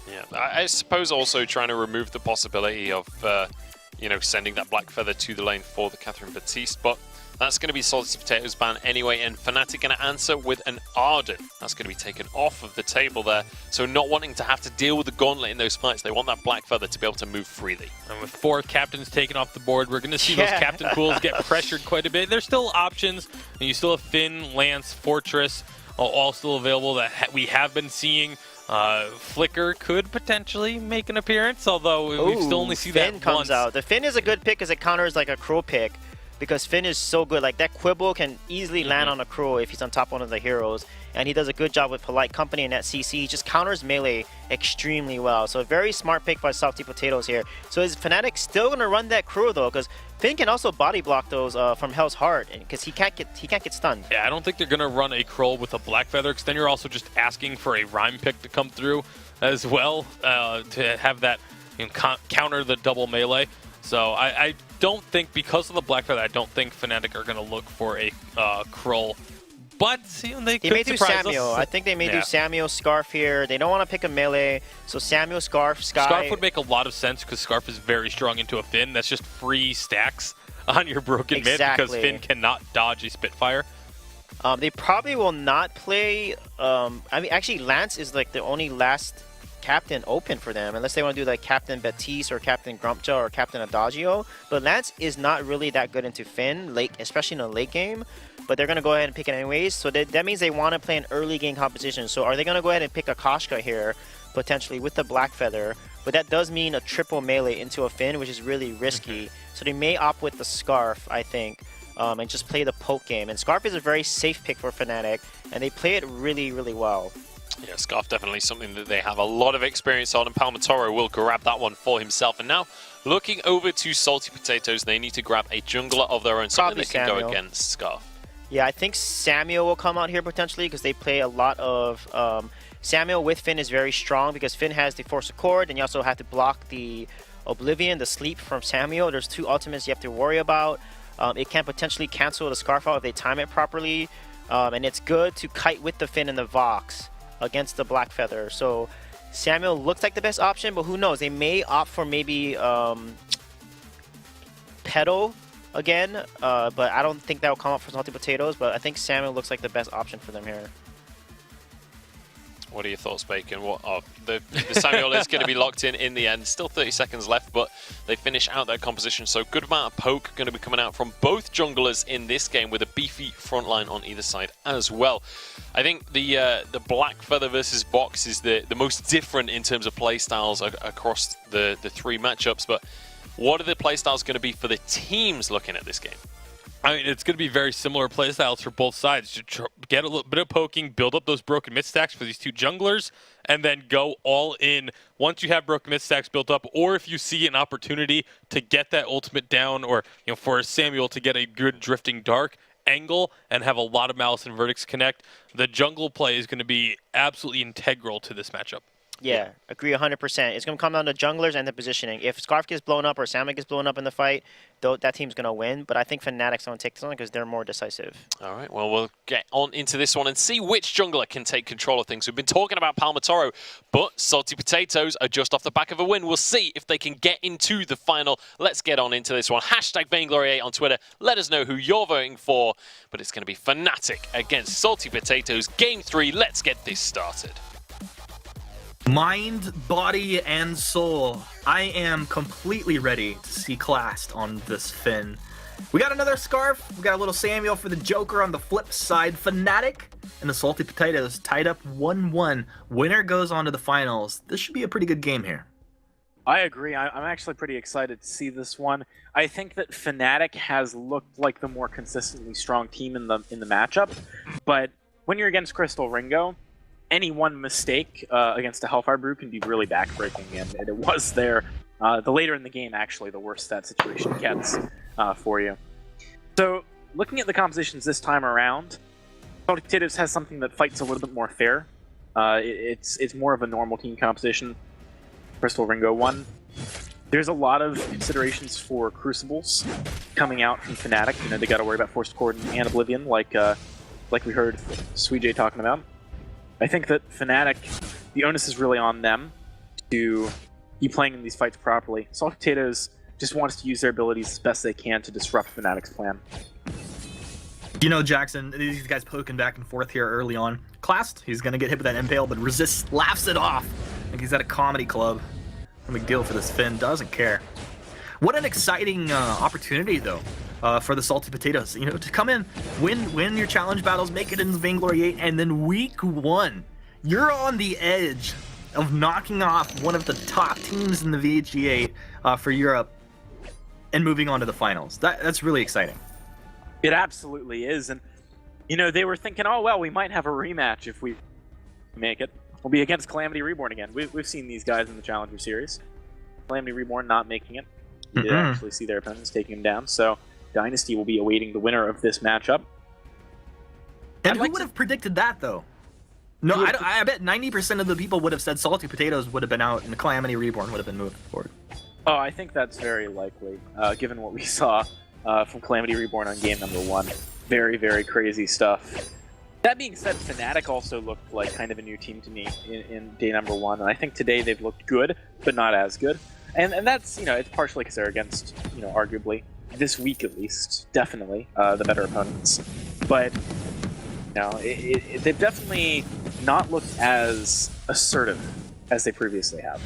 Yeah, I suppose also trying to remove the possibility of, sending that Black Feather to the lane for the Catherine Baptiste, but that's going to be Salty Potatoes ban anyway, and Fnatic going to answer with an Arden. That's going to be taken off of the table there, so not wanting to have to deal with the gauntlet in those fights, they want that Black Feather to be able to move freely. And with 4 captains taken off the board, we're going to see those captain pools get pressured quite a bit. There's still options, and you still have Finn, Lance, Fortress, all still available that we have been seeing. Flicker could potentially make an appearance, although we still only see Finn that comes once. out. The Finn is a good pick because it counters like a Crow pick, because Finn is so good. Like that Quibble can easily land on a Crow if he's on top of one of the heroes, and he does a good job with Polite Company and that CC. He just counters melee extremely well. So a very smart pick by Salty Potatoes here. So is Fnatic still gonna run that Crow though? Because Finn can also body block those from Hell's Heart, because he can't get stunned. Yeah, I don't think they're gonna run a Kroll with a Black Feather, because then you're also just asking for a Rhyme pick to come through as well to have that counter the double melee. So I don't think, because of the Black Feather, I don't think Fnatic are gonna look for a Kroll. But they could may do surprise Samuel. us. I think they may do Samuel, Scarf here. They don't want to pick a melee, so Samuel, Scarf, Sky. Scarf would make a lot of sense because Scarf is very strong into a Finn. That's just free stacks on your broken mid because Finn cannot dodge a Spitfire. They probably will not play. Actually, Lance is like the only last captain open for them, unless they want to do like Captain Baptiste or Captain Grumpjaw or Captain Adagio. But Lance is not really that good into Finn, especially in a late game. But they're going to go ahead and pick it anyways. So that means they want to play an early game composition. So are they going to go ahead and pick a Koshka here, potentially, with the Black Feather? But that does mean a triple melee into a Finn, which is really risky. So they may opt with the Scarf, I think, and just play the poke game. And Scarf is a very safe pick for Fnatic, and they play it really, really well. Yeah, Scarf definitely something that they have a lot of experience on, and Palmatoro will grab that one for himself. And now, looking over to Salty Potatoes, they need to grab a jungler of their own, something Probably that can go Samuel. against Scarf. Yeah, I think Samuel will come out here potentially because they play a lot of... Samuel with Finn is very strong because Finn has the Force Accord, and you also have to block the Oblivion, the Sleep from Samuel. There's 2 ultimates you have to worry about. It can potentially cancel the Scarf out if they time it properly. And it's good to kite with the Finn and the Vox against the Black Feather. So Samuel looks like the best option, but who knows? They may opt for maybe Petal again, but I don't think that will come up for Salty Potatoes, but I think Samuel looks like the best option for them here. What are your thoughts, Bacon? The Samuel is going to be locked in the end. Still 30 seconds left, but they finish out their composition. So good amount of poke going to be coming out from both junglers in this game with a beefy front line on either side as well. I think the Black Feather versus Vox is the most different in terms of playstyles across the 3 matchups. But what are the playstyles going to be for the teams looking at this game? I mean, it's going to be very similar playstyles for both sides. To get a little bit of poking, build up those broken mid stacks for these 2 junglers, and then go all in once you have broken mid stacks built up, or if you see an opportunity to get that ultimate down, or for Samuel to get a good drifting dark angle and have a lot of Malice and Verdicts connect, the jungle play is going to be absolutely integral to this matchup. Yeah, agree 100%. It's going to come down to junglers and the positioning. If Scarf gets blown up or Samuel gets blown up in the fight, that team's going to win. But I think Fnatic's going to take this one because they're more decisive. All right, well, we'll get on into this one and see which jungler can take control of things. We've been talking about Palmatoro, but Salty Potatoes are just off the back of a win. We'll see if they can get into the final. Let's get on into this one. Hashtag Vainglory8 on Twitter. Let us know who you're voting for. But it's going to be Fnatic against Salty Potatoes. Game 3, let's get this started. Mind, body, and soul. I am completely ready to see classed on this Finn. We got another Scarf. We got a little Samuel for the Joker on the flip side. Fnatic and the Salty Potatoes tied up 1-1. Winner goes on to the finals. This should be a pretty good game here. I agree. I'm actually pretty excited to see this one. I think that Fnatic has looked like the more consistently strong team in the matchup, but when you're against Crystal Ringo, any one mistake against a Hellfire Brew can be really backbreaking, and it was there. The later in the game, actually, the worse that situation gets for you. So, looking at the compositions this time around, Salty Potatoes has something that fights a little bit more fair. It's more of a normal team composition. Crystal Ringo won. There's a lot of considerations for Crucibles coming out from Fnatic. They got to worry about Forced Accord and Oblivion, like we heard Sweet J talking about. I think that Fnatic, the onus is really on them to be playing in these fights properly. Salty Potatoes just wants to use their abilities as best they can to disrupt Fnatic's plan. Jackson, these guys poking back and forth here early on. Classed, he's going to get hit with that impale, but resists, laughs it off. Like he's at a comedy club. No big deal for this Finn, doesn't care. What an exciting opportunity, though. For the Salty Potatoes, to come in, win your challenge battles, make it into Vainglory8, and then week 1, you're on the edge of knocking off one of the top teams in the VG8 for Europe and moving on to the finals. That's really exciting. It absolutely is, and they were thinking, oh well, we might have a rematch if we make it. We'll be against Calamity Reborn again. We've seen these guys in the Challenger Series. Calamity Reborn not making it. You did actually see their opponents taking them down, so Dynasty will be awaiting the winner of this matchup. And who would have predicted that, though? No, I bet 90% of the people would have said Salty Potatoes would have been out and the Calamity Reborn would have been moved forward. Oh, I think that's very likely, given what we saw from Calamity Reborn on game number 1. Very, very crazy stuff. That being said, Fnatic also looked like kind of a new team to me in day number 1, and I think today they've looked good, but not as good. And that's, it's partially because they're against, arguably, this week at least, definitely, the better opponents. But, they've definitely not looked as assertive as they previously have.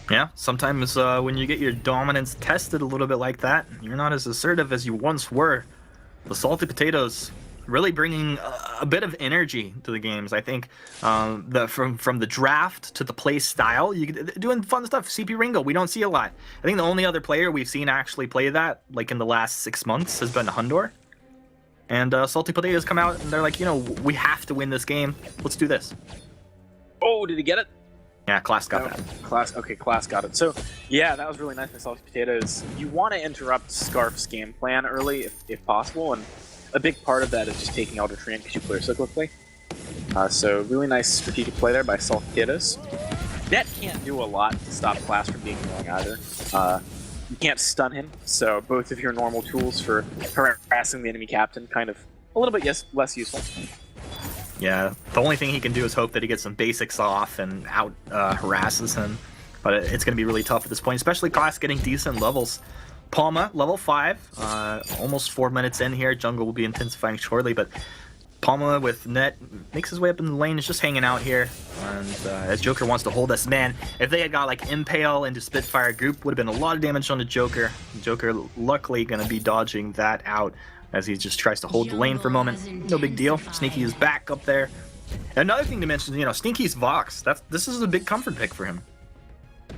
Yeah, sometimes when you get your dominance tested a little bit like that, you're not as assertive as you once were. The Salty Potatoes really bringing a bit of energy to the games. I think from the draft to the play style, doing fun stuff. CP Ringo, we don't see a lot. I think the only other player we've seen actually play that, like in the last 6 months, has been Hundor. And Salty Potatoes come out and they're like, we have to win this game. Let's do this. Oh, did he get it? Yeah, Class got No. that. Class got it. So, yeah, that was really nice by Salty Potatoes. You want to interrupt Scarf's game plan early if possible, and a big part of that is just taking Elder Treant because you clear so quickly. So, really nice strategic play there by Salty Potatoes. Net can't do a lot to stop Class from being annoying either. You can't stun him, so both of your normal tools for harassing the enemy captain kind of a little bit less useful. Yeah, the only thing he can do is hope that he gets some basics off and out harasses him. But it's going to be really tough at this point, especially Class getting decent levels. Palma, level 5, almost 4 minutes in here. Jungle will be intensifying shortly, but Palma with Net makes his way up in the lane, is just hanging out here. And as Joker wants to hold us, man, if they had got like Impale into Spitfire group, would have been a lot of damage on the Joker. Joker luckily going to be dodging that out as he just tries to hold the lane for a moment. No big deal. Sneaky is back up there. Another thing to mention, Sneaky's Vox. This is a big comfort pick for him.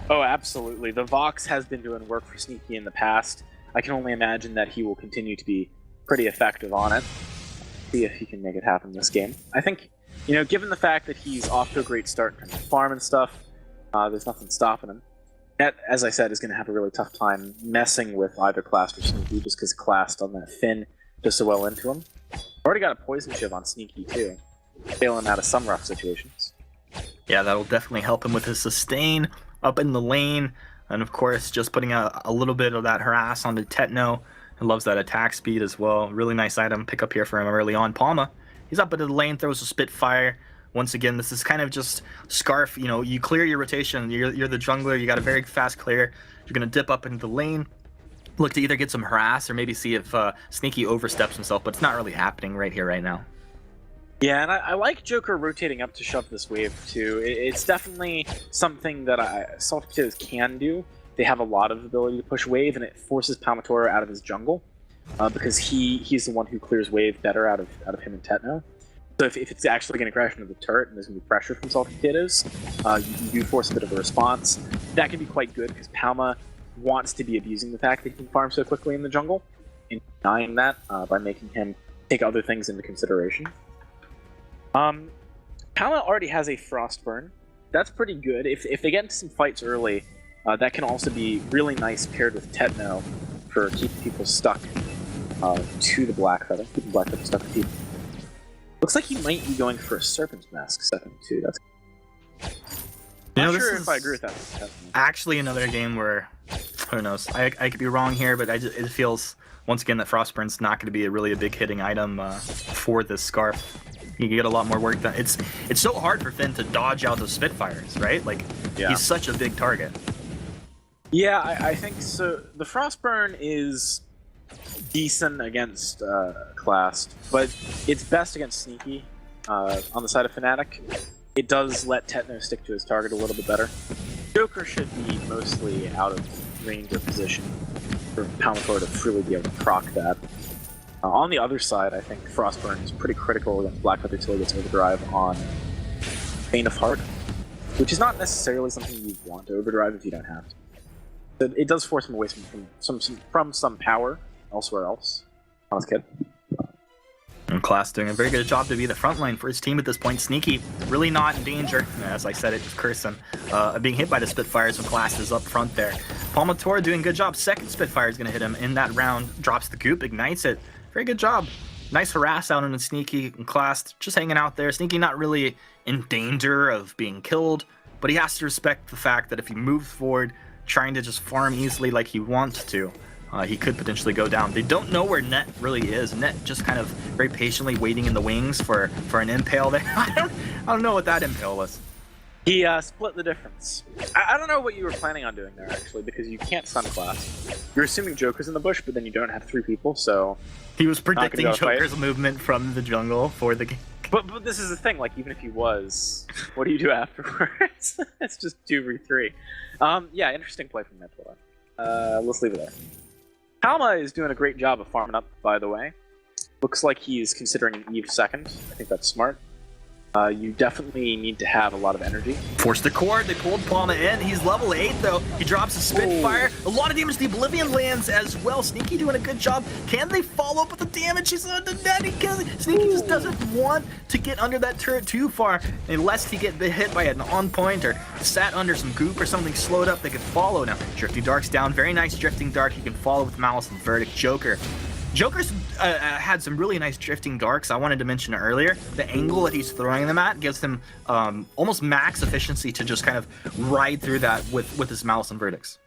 Oh, absolutely. The Vox has been doing work for Sneaky in the past. I can only imagine that he will continue to be pretty effective on it. See if he can make it happen this game. I think, given the fact that he's off to a great start in terms of farm and stuff, there's nothing stopping him. Net, as I said, is going to have a really tough time messing with either Class or Sneaky just because Class on that Finn does so well into him. Already got a Poison Shiv on Sneaky too, bailing him out of some rough situations. Yeah, that'll definitely help him with his sustain up in the lane, and of course just putting a little bit of that harass onto Tetno. He loves that attack speed as well. Really nice item pick up here for him early on. Palma, he's up into the lane, throws a Spitfire. Once again, this is kind of just Scarf. You clear your rotation. You're the jungler. You got a very fast clear. You're gonna dip up into the lane, look to either get some harass or maybe see if Sneaky oversteps himself. But it's not really happening right here, right now. Yeah, and I like Joker rotating up to shove this wave too. It's definitely something that Salty Potatoes can do. They have a lot of ability to push wave, and it forces Palmatoro out of his jungle because he's the one who clears wave better out of him and Tetno. So if it's actually going to crash into the turret and there's going to be pressure from Salty Potatoes, you do force a bit of a response. That can be quite good because Palma wants to be abusing the fact that he can farm so quickly in the jungle and denying that by making him take other things into consideration. Palma already has a Frostburn. That's pretty good. If they get into some fights early, that can also be really nice paired with Tetno for keeping people stuck to the Black Feather. Keeping Black Feather stuck to people. Looks like he might be going for a Serpent's Mask second too. That's not sure if I agree with that. Actually, another game where, who knows? I could be wrong here, but it feels once again that Frostburn's not going to be really a big hitting item for this Scarf. You can get a lot more work done. It's so hard for Finn to dodge out those Spitfires, right? Like he's such a big target. Yeah, I think so. The Frostburn is decent against Class, but it's best against Sneaky on the side of Fnatic. It does let Tetno stick to his target a little bit better. Joker should be mostly out of range or position for Palmatoro to really be able to proc that. On the other side, I think Frostburn is pretty critical against Black Feather till he gets overdrive on Bane of Heart, which is not necessarily something you want to overdrive if you don't have to. So it does force him away from some power elsewhere else on his kid. And Class doing a very good job to be the front line for his team at this point. Sneaky, really not in danger. As I said, it just cursed him. Being hit by the Spitfires when Class is up front there. Palmatoro doing a good job. Second Spitfire is going to hit him in that round. Drops the goop, ignites it. Very good job. Nice harass out on the Sneaky and Class, just hanging out there. Sneaky not really in danger of being killed, but he has to respect the fact that if he moves forward, trying to just farm easily like he wants to, he could potentially go down. They don't know where Net really is. Net just kind of very patiently waiting in the wings for an impale there. I don't know what that impale was. He split the difference. I don't know what you were planning on doing there, actually, because you can't stun Class. You're assuming Joker's in the bush, but then you don't have 3 people, so... He was predicting Joker's movement from the jungle for the game. But this is the thing, like, even if he was, what do you do afterwards? It's just 2v3. Yeah, interesting play from Netflix. Let's leave it there. Palma is doing a great job of farming up, by the way. Looks like he's considering an Eve second. I think that's smart. You definitely need to have a lot of energy. Forced the cord, they pulled Palma in. He's level 8 though. He drops a Spitfire. A lot of damage. The Oblivion lands as well. Sneaky doing a good job. Can they follow up with the damage? He's on the net. Sneaky just doesn't want to get under that turret too far. Unless he get hit by an on point or sat under some goop or something slowed up, they could follow now. Drifting Dark's down. Very nice Drifting Dark. He can follow with Malice and Verdict. Joker's had some really nice Drifting Darks. I wanted to mention earlier. The angle that he's throwing them at gives him almost max efficiency to just kind of ride through that with his Malice and Verdicts.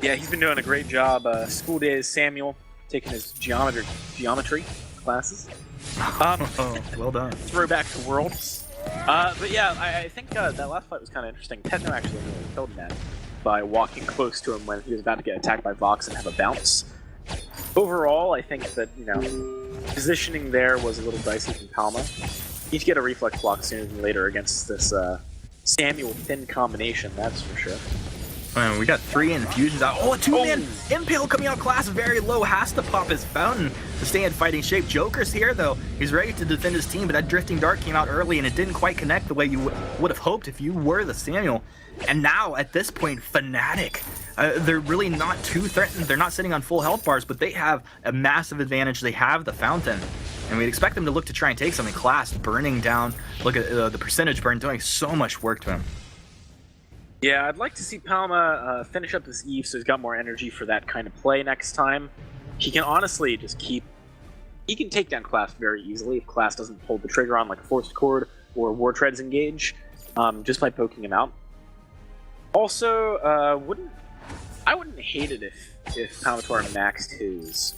Yeah, he's been doing a great job. School days, Samuel, taking his geometry classes. Well done. Throwback to Worlds. But yeah, I think that last fight was kind of interesting. Techno actually really killed Ned by walking close to him when he was about to get attacked by Vox and have a bounce. Overall, I think that, positioning there was a little dicey from Palma. Need to get a reflex block sooner than later against this Samuel Thin combination, that's for sure. Man, we got 3 infusions out. Oh, a 2-man Impale coming out class very low. Has to pop his fountain to stay in fighting shape. Joker's here, though. He's ready to defend his team, but that Drifting Dart came out early, and it didn't quite connect the way you would have hoped if you were the Samuel. And now, at this point, Fnatic. They're really not too threatened. They're not sitting on full health bars, but they have a massive advantage. They have the fountain. And we'd expect them to look to try and take something. Class burning down. Look at the percentage burn, doing so much work to him. Yeah, I'd like to see Palma finish up this Eve so he's got more energy for that kind of play next time. He can honestly just he can take down Class very easily if Class doesn't pull the trigger on like a Forced Chord or War Treads engage, just by poking him out. Also, I wouldn't hate it if Palmator maxed his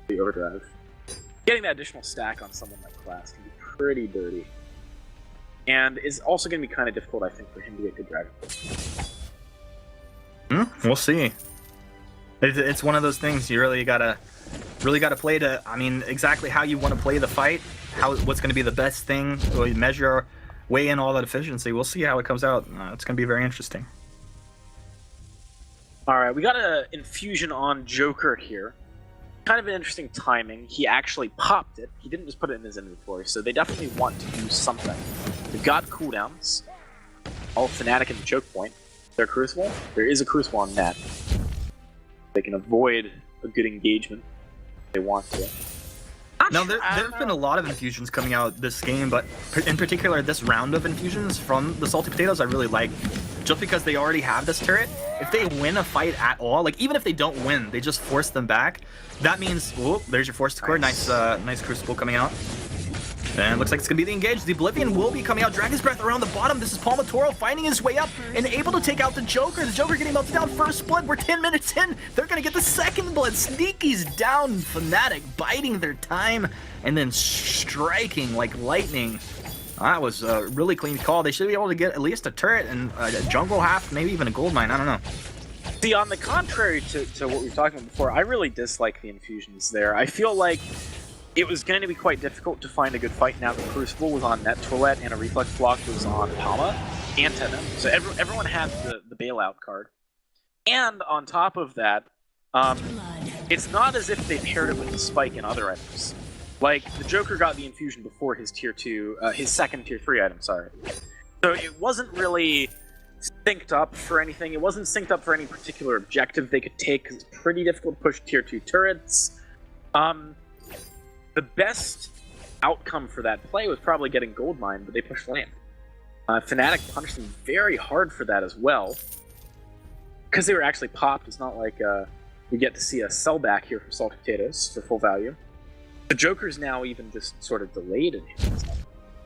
overdrive. Getting that additional stack on someone like Class can be pretty dirty. And is also going to be kind of difficult, I think, for him to get good Dragon. We'll see. It's one of those things you really gotta play to. I mean, exactly how you want to play the fight. What's going to be the best thing? Measure, weigh in all that efficiency. We'll see how it comes out. It's going to be very interesting. All right, we got an infusion on Joker here. Kind of an interesting timing. He actually popped it. He didn't just put it in his inventory, so they definitely want to do something. They've got cooldowns. All Fnatic and the choke point. Their Crucible. There is a Crucible on net. They can avoid a good engagement if they want to. Now, there have been a lot of infusions coming out this game, but in particular, this round of infusions from the Salty Potatoes I really like. Just because they already have this turret, if they win a fight at all, like even if they don't win, they just force them back, that means, whoop, there's your Force to Core. Nice Crucible coming out. And it looks like it's going to be the engage. The Oblivion will be coming out. Dragon's Breath around the bottom. This is Palmator finding his way up and able to take out the Joker. The Joker getting melted down. First blood. We're 10 minutes in. They're going to get the second blood. Sneaky's down. Fnatic biding their time and then striking like lightning. That was a really clean call. They should be able to get at least a turret and a jungle half, maybe even a gold mine. I don't know. See, on the contrary to what we were talking about before, I really dislike the infusions there. I feel like it was going to be quite difficult to find a good fight now that Crucible was on Net Toilette and a Reflex Block was on Palma and Tenno. So everyone had the bailout card. And on top of that, it's not as if they paired it with the spike in other items. Like, the Joker got the infusion before his tier 2, his second tier 3 item, sorry. So it wasn't really synced up for anything. It wasn't synced up for any particular objective they could take, because it's pretty difficult to push tier 2 turrets. The best outcome for that play was probably getting Gold Mine, but they pushed Land. Fnatic punished them very hard for that as well. Because they were actually popped, it's not like we get to see a sellback here for Salty Potatoes for full value. The Joker's now even just sort of delayed in him.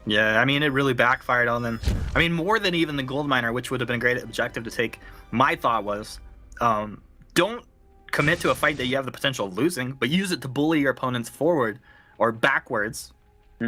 Yeah, I mean, it really backfired on them. I mean, more than even the Gold Miner, which would have been a great objective to take. My thought was, don't commit to a fight that you have the potential of losing, but use it to bully your opponents forward or backwards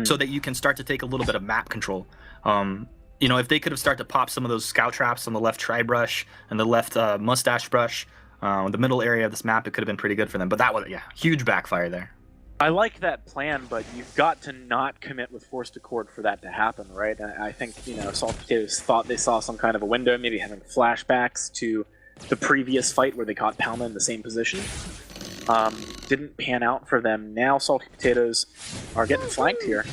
so that you can start to take a little bit of map control. You know, if they could have started to pop some of those scout traps on the left tri-brush and the left mustache brush, the middle area of this map, it could have been pretty good for them. But that was, yeah, huge backfire there. I like that plan, but you've got to not commit with Forced Accord for that to happen, right? I think, you know, Salty Potatoes thought they saw some kind of a window, maybe having flashbacks to the previous fight where they caught Palma in the same position. Didn't pan out for them. Now Salty Potatoes are getting flanked here.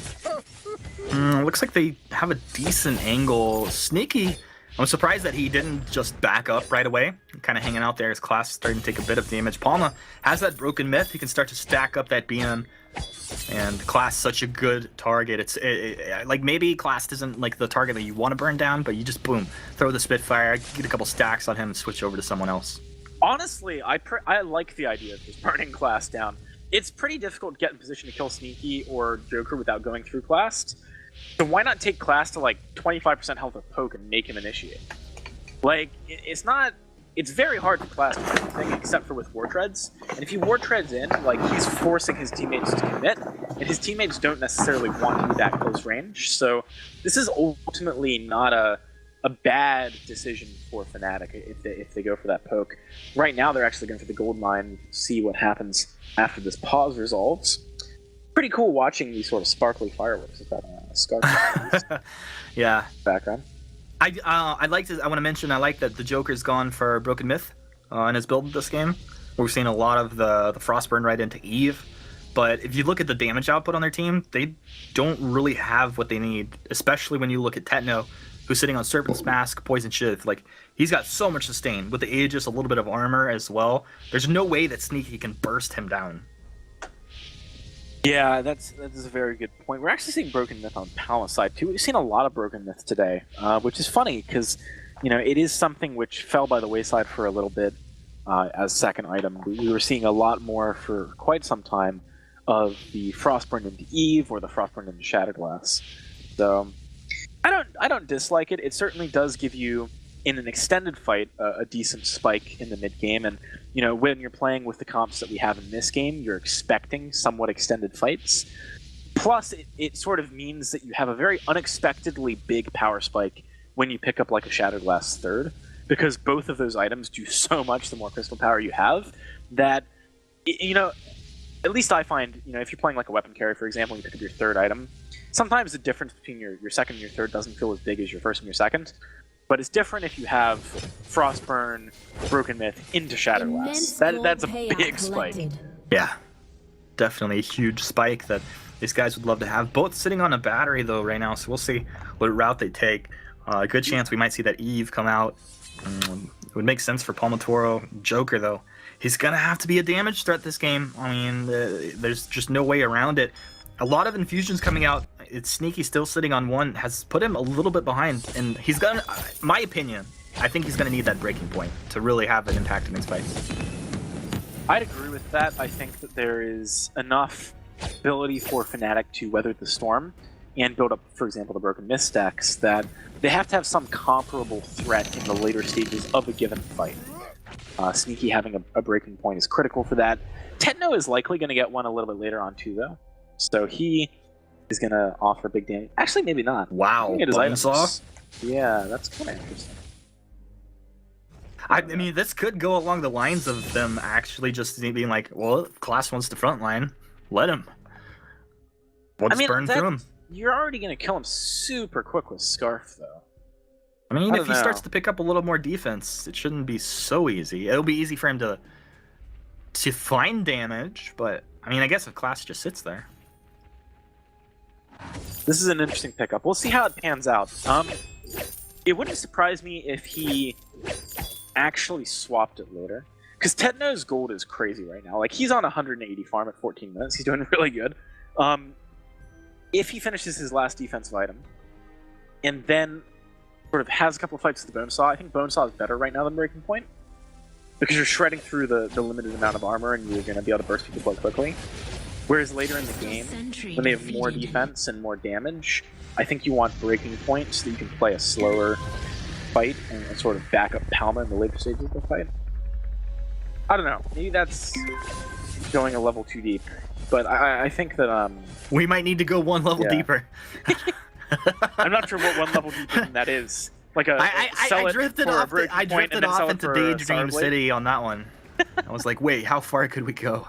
Looks like they have a decent angle. Sneaky. I'm surprised that he didn't just back up right away. Kind of hanging out there as Class is starting to take a bit of damage. Palma has that broken myth. He can start to stack up that BM. And Class such a good target. It's like maybe Class isn't like the target that you want to burn down, but you just boom, throw the Spitfire, get a couple stacks on him, and switch over to someone else. Honestly, I like the idea of just burning Class down. It's pretty difficult to get in position to kill Sneaky or Joker without going through Class. So why not take Class to like 25% health of poke and make him initiate? Like, it's very hard for Class to do anything except for with War Treads. And if he War Treads in, like, he's forcing his teammates to commit, and his teammates don't necessarily want to be that close range. So this is ultimately not a bad decision for Fnatic if they go for that poke. Right now they're actually going for the gold mine, see what happens after this pause resolves. Pretty cool watching these sort of sparkly fireworks with that scarf. Yeah. Background. I want to mention I like that the Joker's gone for Broken Myth in his build this game. We've seen a lot of the Frostburn right into Eve, but if you look at the damage output on their team, they don't really have what they need, especially when you look at Techno, who's sitting on Serpent's Mask, Poison Shiv. Like, he's got so much sustain with the Aegis, a little bit of armor as well. There's no way that Sneaky can burst him down. Yeah, that is a very good point. We're actually seeing Broken Myth on Palma's side too. We've seen a lot of Broken Myth today, which is funny because, you know, it is something which fell by the wayside for a little bit as second item. We were seeing a lot more for quite some time of the Frostburn into Eve or the Frostburn into Shatterglass. So I don't dislike it. It certainly does give you, in an extended fight, a decent spike in the mid game. And you know, when you're playing with the comps that we have in this game, you're expecting somewhat extended fights. Plus, it sort of means that you have a very unexpectedly big power spike when you pick up like a Shatterglass third, because both of those items do so much the more crystal power you have that, you know, at least I find, you know, if you're playing like a weapon carry, for example, and you pick up your third item, sometimes the difference between your second and your third doesn't feel as big as your first and your second. But it's different if you have Frostburn, Broken Myth into Shatterglass. That's a big spike. Yeah, definitely a huge spike that these guys would love to have. Both sitting on a battery though right now, so we'll see what route they take. A good chance we might see that Eve come out. It would make sense for Palmatoro. Joker though, he's gonna have to be a damage threat this game. I mean, there's just no way around it. A lot of infusions coming out. It's Sneaky still sitting on one, has put him a little bit behind, and he's gonna, my opinion, I think he's gonna need that breaking point to really have an impact in his fights. I'd agree with that. I think that there is enough ability for Fnatic to weather the storm and build up, for example, the Broken Myth stacks, that they have to have some comparable threat in the later stages of a given fight. Sneaky having a breaking point is critical for that. Techno is likely going to get one a little bit later on too, though. So he is going to offer big damage. Actually, maybe not. Wow, Bonesaw? Yeah, that's kind of interesting. I mean, this could go along the lines of them actually just being like, well, Class wants the front line, let him. We'll just burn through him. You're already going to kill him super quick with Scarf, though. I mean, if he starts to pick up a little more defense, it shouldn't be so easy. It'll be easy for him to find damage, but I mean, I guess if Class just sits there. This is an interesting pickup. We'll see how it pans out. It wouldn't surprise me if he actually swapped it later, because Techno's gold is crazy right now. Like, he's on 180 farm at 14 minutes. He's doing really good. If he finishes his last defensive item, and then sort of has a couple of fights with the Bonesaw, I think Bonesaw is better right now than Breaking Point, because you're shredding through the limited amount of armor, and you're going to be able to burst people quite quickly. Whereas later in the game, when they have more defense and more damage, I think you want Breaking Point so that you can play a slower fight and sort of back up Palma in the later stages of the fight. I don't know. Maybe that's going a level too deep. But I think that... we might need to go one level deeper. I'm not sure what one level deeper than that is. Like I drifted off into Daydream City on that one. I was like, wait, how far could we go?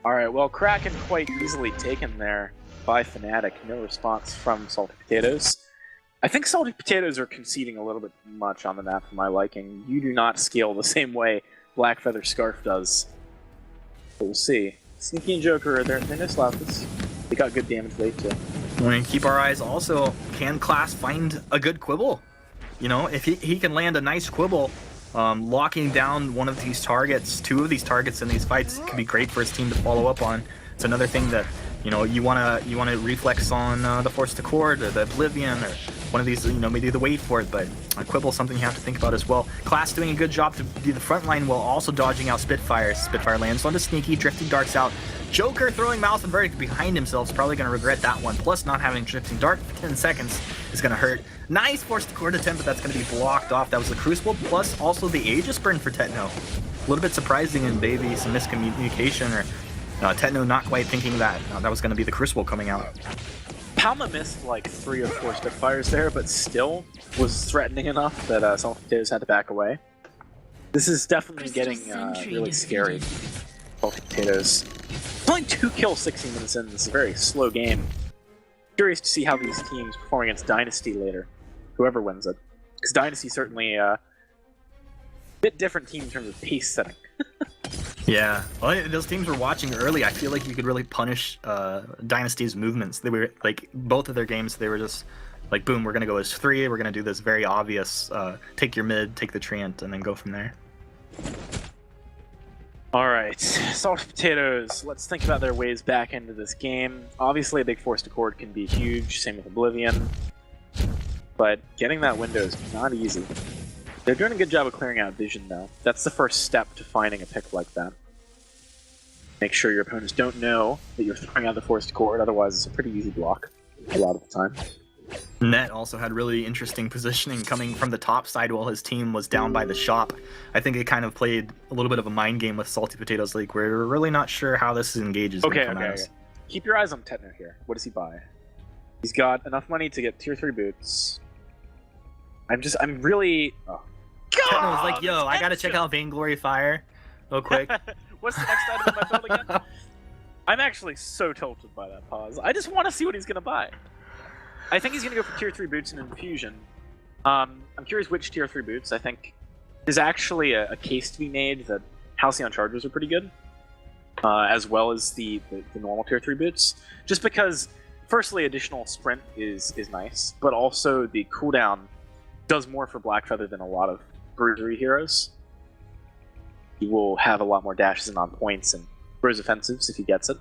Alright, well, Kraken quite easily taken there by Fnatic. No response from Salty Potatoes. I think Salty Potatoes are conceding a little bit much on the map for my liking. You do not scale the same way Black Feather Scarf does. But we'll see. Sneaky and Joker, they're no slouches. They got good damage late too. We keep our eyes also, can Class find a good quibble? You know, if he can land a nice quibble, locking down one of these targets, 2 of these targets in these fights could be great for his team to follow up on. It's another thing that, you know, you wanna reflex on the Force to Chord or the Oblivion or one of these, you know, maybe the Wait for it, but a quibble something you have to think about as well. Class doing a good job to be the front line while also dodging out Spitfires. Spitfire lands onto Sneaky, drifting darts out. Joker throwing Mouth and Verdict behind himself is probably going to regret that one. Plus, not having Drifting Dart for 10 seconds is going to hurt. Nice Force to Chord attempt, but that's going to be blocked off. That was the Crucible, plus also the Aegis burn for Techno. A little bit surprising and maybe some miscommunication, or Techno not quite thinking that that was going to be the Crucible coming out. Palma missed like 3 or 4 Spitfires there, but still was threatening enough that Salty Potatoes had to back away. This is definitely getting really scary. Salty Potatoes. Only 2 kills 16 minutes in. This is a very slow game. Curious to see how these teams perform against Dynasty later. Whoever wins it. Because Dynasty certainly a bit different team in terms of pace setting. Yeah, well, those teams were watching early. I feel like you could really punish Dynasty's movements. They were like, both of their games, they were just like, boom, we're gonna go as 3. We're gonna do this very obvious, take your mid, take the Treant, and then go from there. Alright, Salty Potatoes, let's think about their ways back into this game. Obviously a big Force to Chord can be huge, same with Oblivion. But getting that window is not easy. They're doing a good job of clearing out vision though. That's the first step to finding a pick like that. Make sure your opponents don't know that you're throwing out the Force to Chord, otherwise it's a pretty easy block a lot of the time. Net also had really interesting positioning coming from the top side while his team was down by the shop. I think it kind of played a little bit of a mind game with Salty Potatoes League. We're really not sure how this engages. Okay. Keep your eyes on Tetner here. What does he buy? He's got enough money to get tier 3 boots. I'm really... Oh. Tetner was like, yo, I gotta check out Vainglory Fire real quick. What's the next item in my build again? I'm actually so tilted by that pause. I just want to see what he's gonna buy. I think he's going to go for tier 3 boots and Infusion. I'm curious which tier 3 boots. I think there's actually a case to be made that Halcyon Chargers are pretty good, as well as the normal tier 3 boots. Just because, firstly, additional sprint is nice, but also the cooldown does more for Blackfeather than a lot of Bruisery heroes. He will have a lot more dashes and on points and Bruise offensives if he gets it.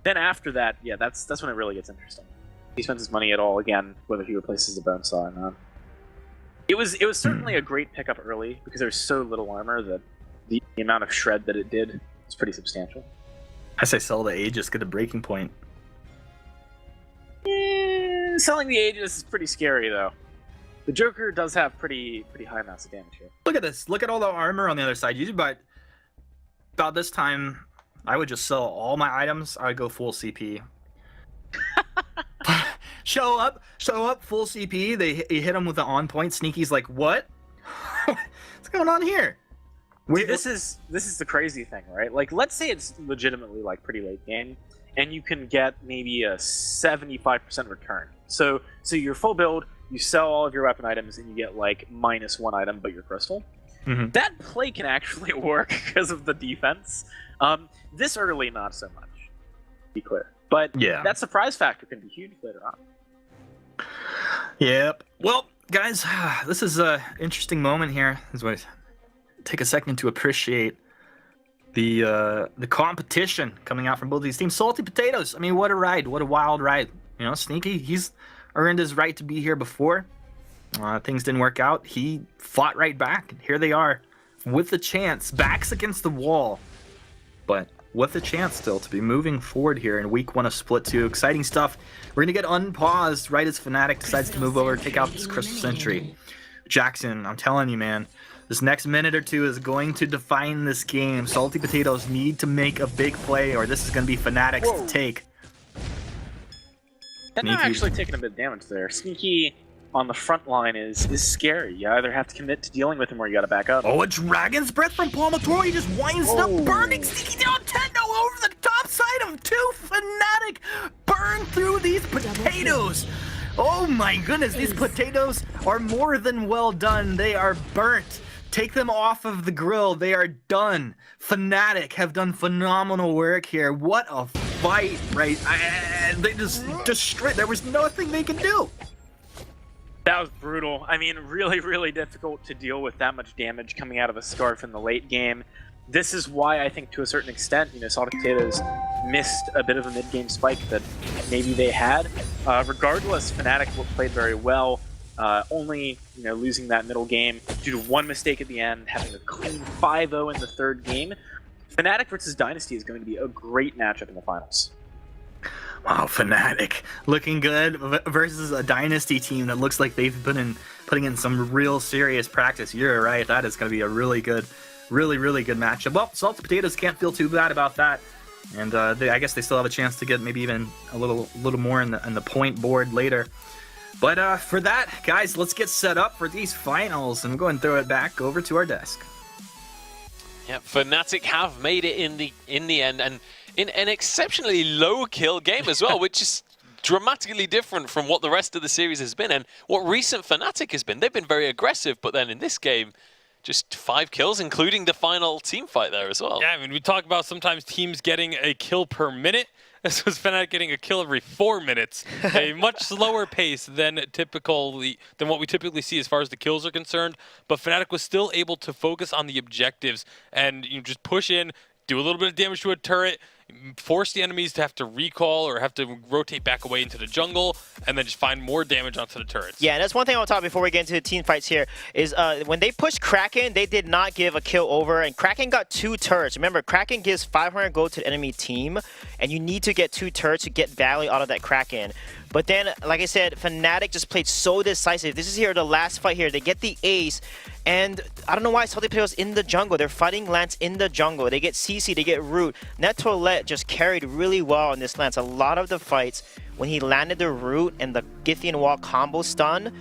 Then after that, yeah, that's when it really gets interesting. He spends his money at all again, whether he replaces the Bonesaw or not. It was certainly a great pickup early because there's so little armor that the amount of shred that it did was pretty substantial. I say sell the Aegis, get a breaking point. Selling the Aegis is pretty scary though. The Joker does have pretty high amounts of damage here. Look at this. Look at all the armor on the other side. Usually about this time, I would just sell all my items. I would go full CP. show up, full CP. They hit him with the on point. Sneaky's like, what? What's going on here? This is the crazy thing, right? Like, let's say it's legitimately like pretty late game, and you can get maybe a 75% return. So your full build, you sell all of your weapon items, and you get like -1 item, but your crystal. Mm-hmm. That play can actually work because of the defense. This early, not so much, to be clear. But yeah, that surprise factor can be huge later on. Yep. Well, guys, this is an interesting moment here. As we take a second to appreciate the competition coming out from both these teams. Salty Potatoes, I mean, what a ride. What a wild ride. You know, Sneaky, he's earned his right to be here before. Things didn't work out. He fought right back. Here they are with the chance, backs against the wall. But with a chance still to be moving forward here in week 1 of Split 2. Exciting stuff. We're going to get unpaused right as Fnatic decides to move over, take out this Crystal Sentry. Jackson, I'm telling you, man, this next minute or 2 is going to define this game. Salty Potatoes need to make a big play, or this is going to be Fnatic's to take. And they're actually taking a bit of damage there. Sneaky on the front line is scary. You either have to commit to dealing with him or you gotta back up. Oh, a Dragon's Breath from Palmatoro. He just winds up burning Sneaky down Techno over the top side of 2. Fnatic burn through these potatoes. Oh my goodness, these potatoes are more than well done. They are burnt. Take them off of the grill. They are done. Fnatic have done phenomenal work here. What a fight, right? They just destroyed. There was nothing they could do. That was brutal. I mean, really, really difficult to deal with that much damage coming out of a Scarf in the late game. This is why I think, to a certain extent, Salted Potatoes missed a bit of a mid-game spike that maybe they had. Regardless, Fnatic played very well. Only losing that middle game due to one mistake at the end, having a clean 5-0 in the third game. Fnatic versus Dynasty is going to be a great matchup in the finals. Wow, Fnatic looking good versus a Dynasty team that looks like they've been putting in some real serious practice. You're right, that is going to be a really good matchup. Well, Salted Potatoes can't feel too bad about that, and I guess they still have a chance to get maybe even a little more in the point board later. But for that, guys, let's get set up for these finals, and we'll go and throw it back over to our desk. Yeah, Fnatic have made it in the end, and in an exceptionally low kill game as well, which is dramatically different from what the rest of the series has been and what recent Fnatic has been. They've been very aggressive, but then in this game, just 5 kills, including the final team fight there as well. Yeah, I mean, we talk about sometimes teams getting a kill per minute. This was Fnatic getting a kill every 4 minutes, a much slower pace than what we typically see as far as the kills are concerned. But Fnatic was still able to focus on the objectives and just push in, do a little bit of damage to a turret, force the enemies to have to recall or have to rotate back away into the jungle, and then just find more damage onto the turrets. Yeah, and that's one thing I want to talk before we get into the team fights here, is when they pushed Kraken, they did not give a kill over, and Kraken got 2 turrets. Remember, Kraken gives 500 gold to the enemy team, and you need to get 2 turrets to get value out of that Kraken. But then, like I said, Fnatic just played so decisive. This is here, the last fight here. They get the ace, and I don't know why Salty Potatoes in the jungle. They're fighting Lance in the jungle. They get CC, they get Root. Netolette just carried really well on this Lance. A lot of the fights, when he landed the Root and the Githian Wall combo stun,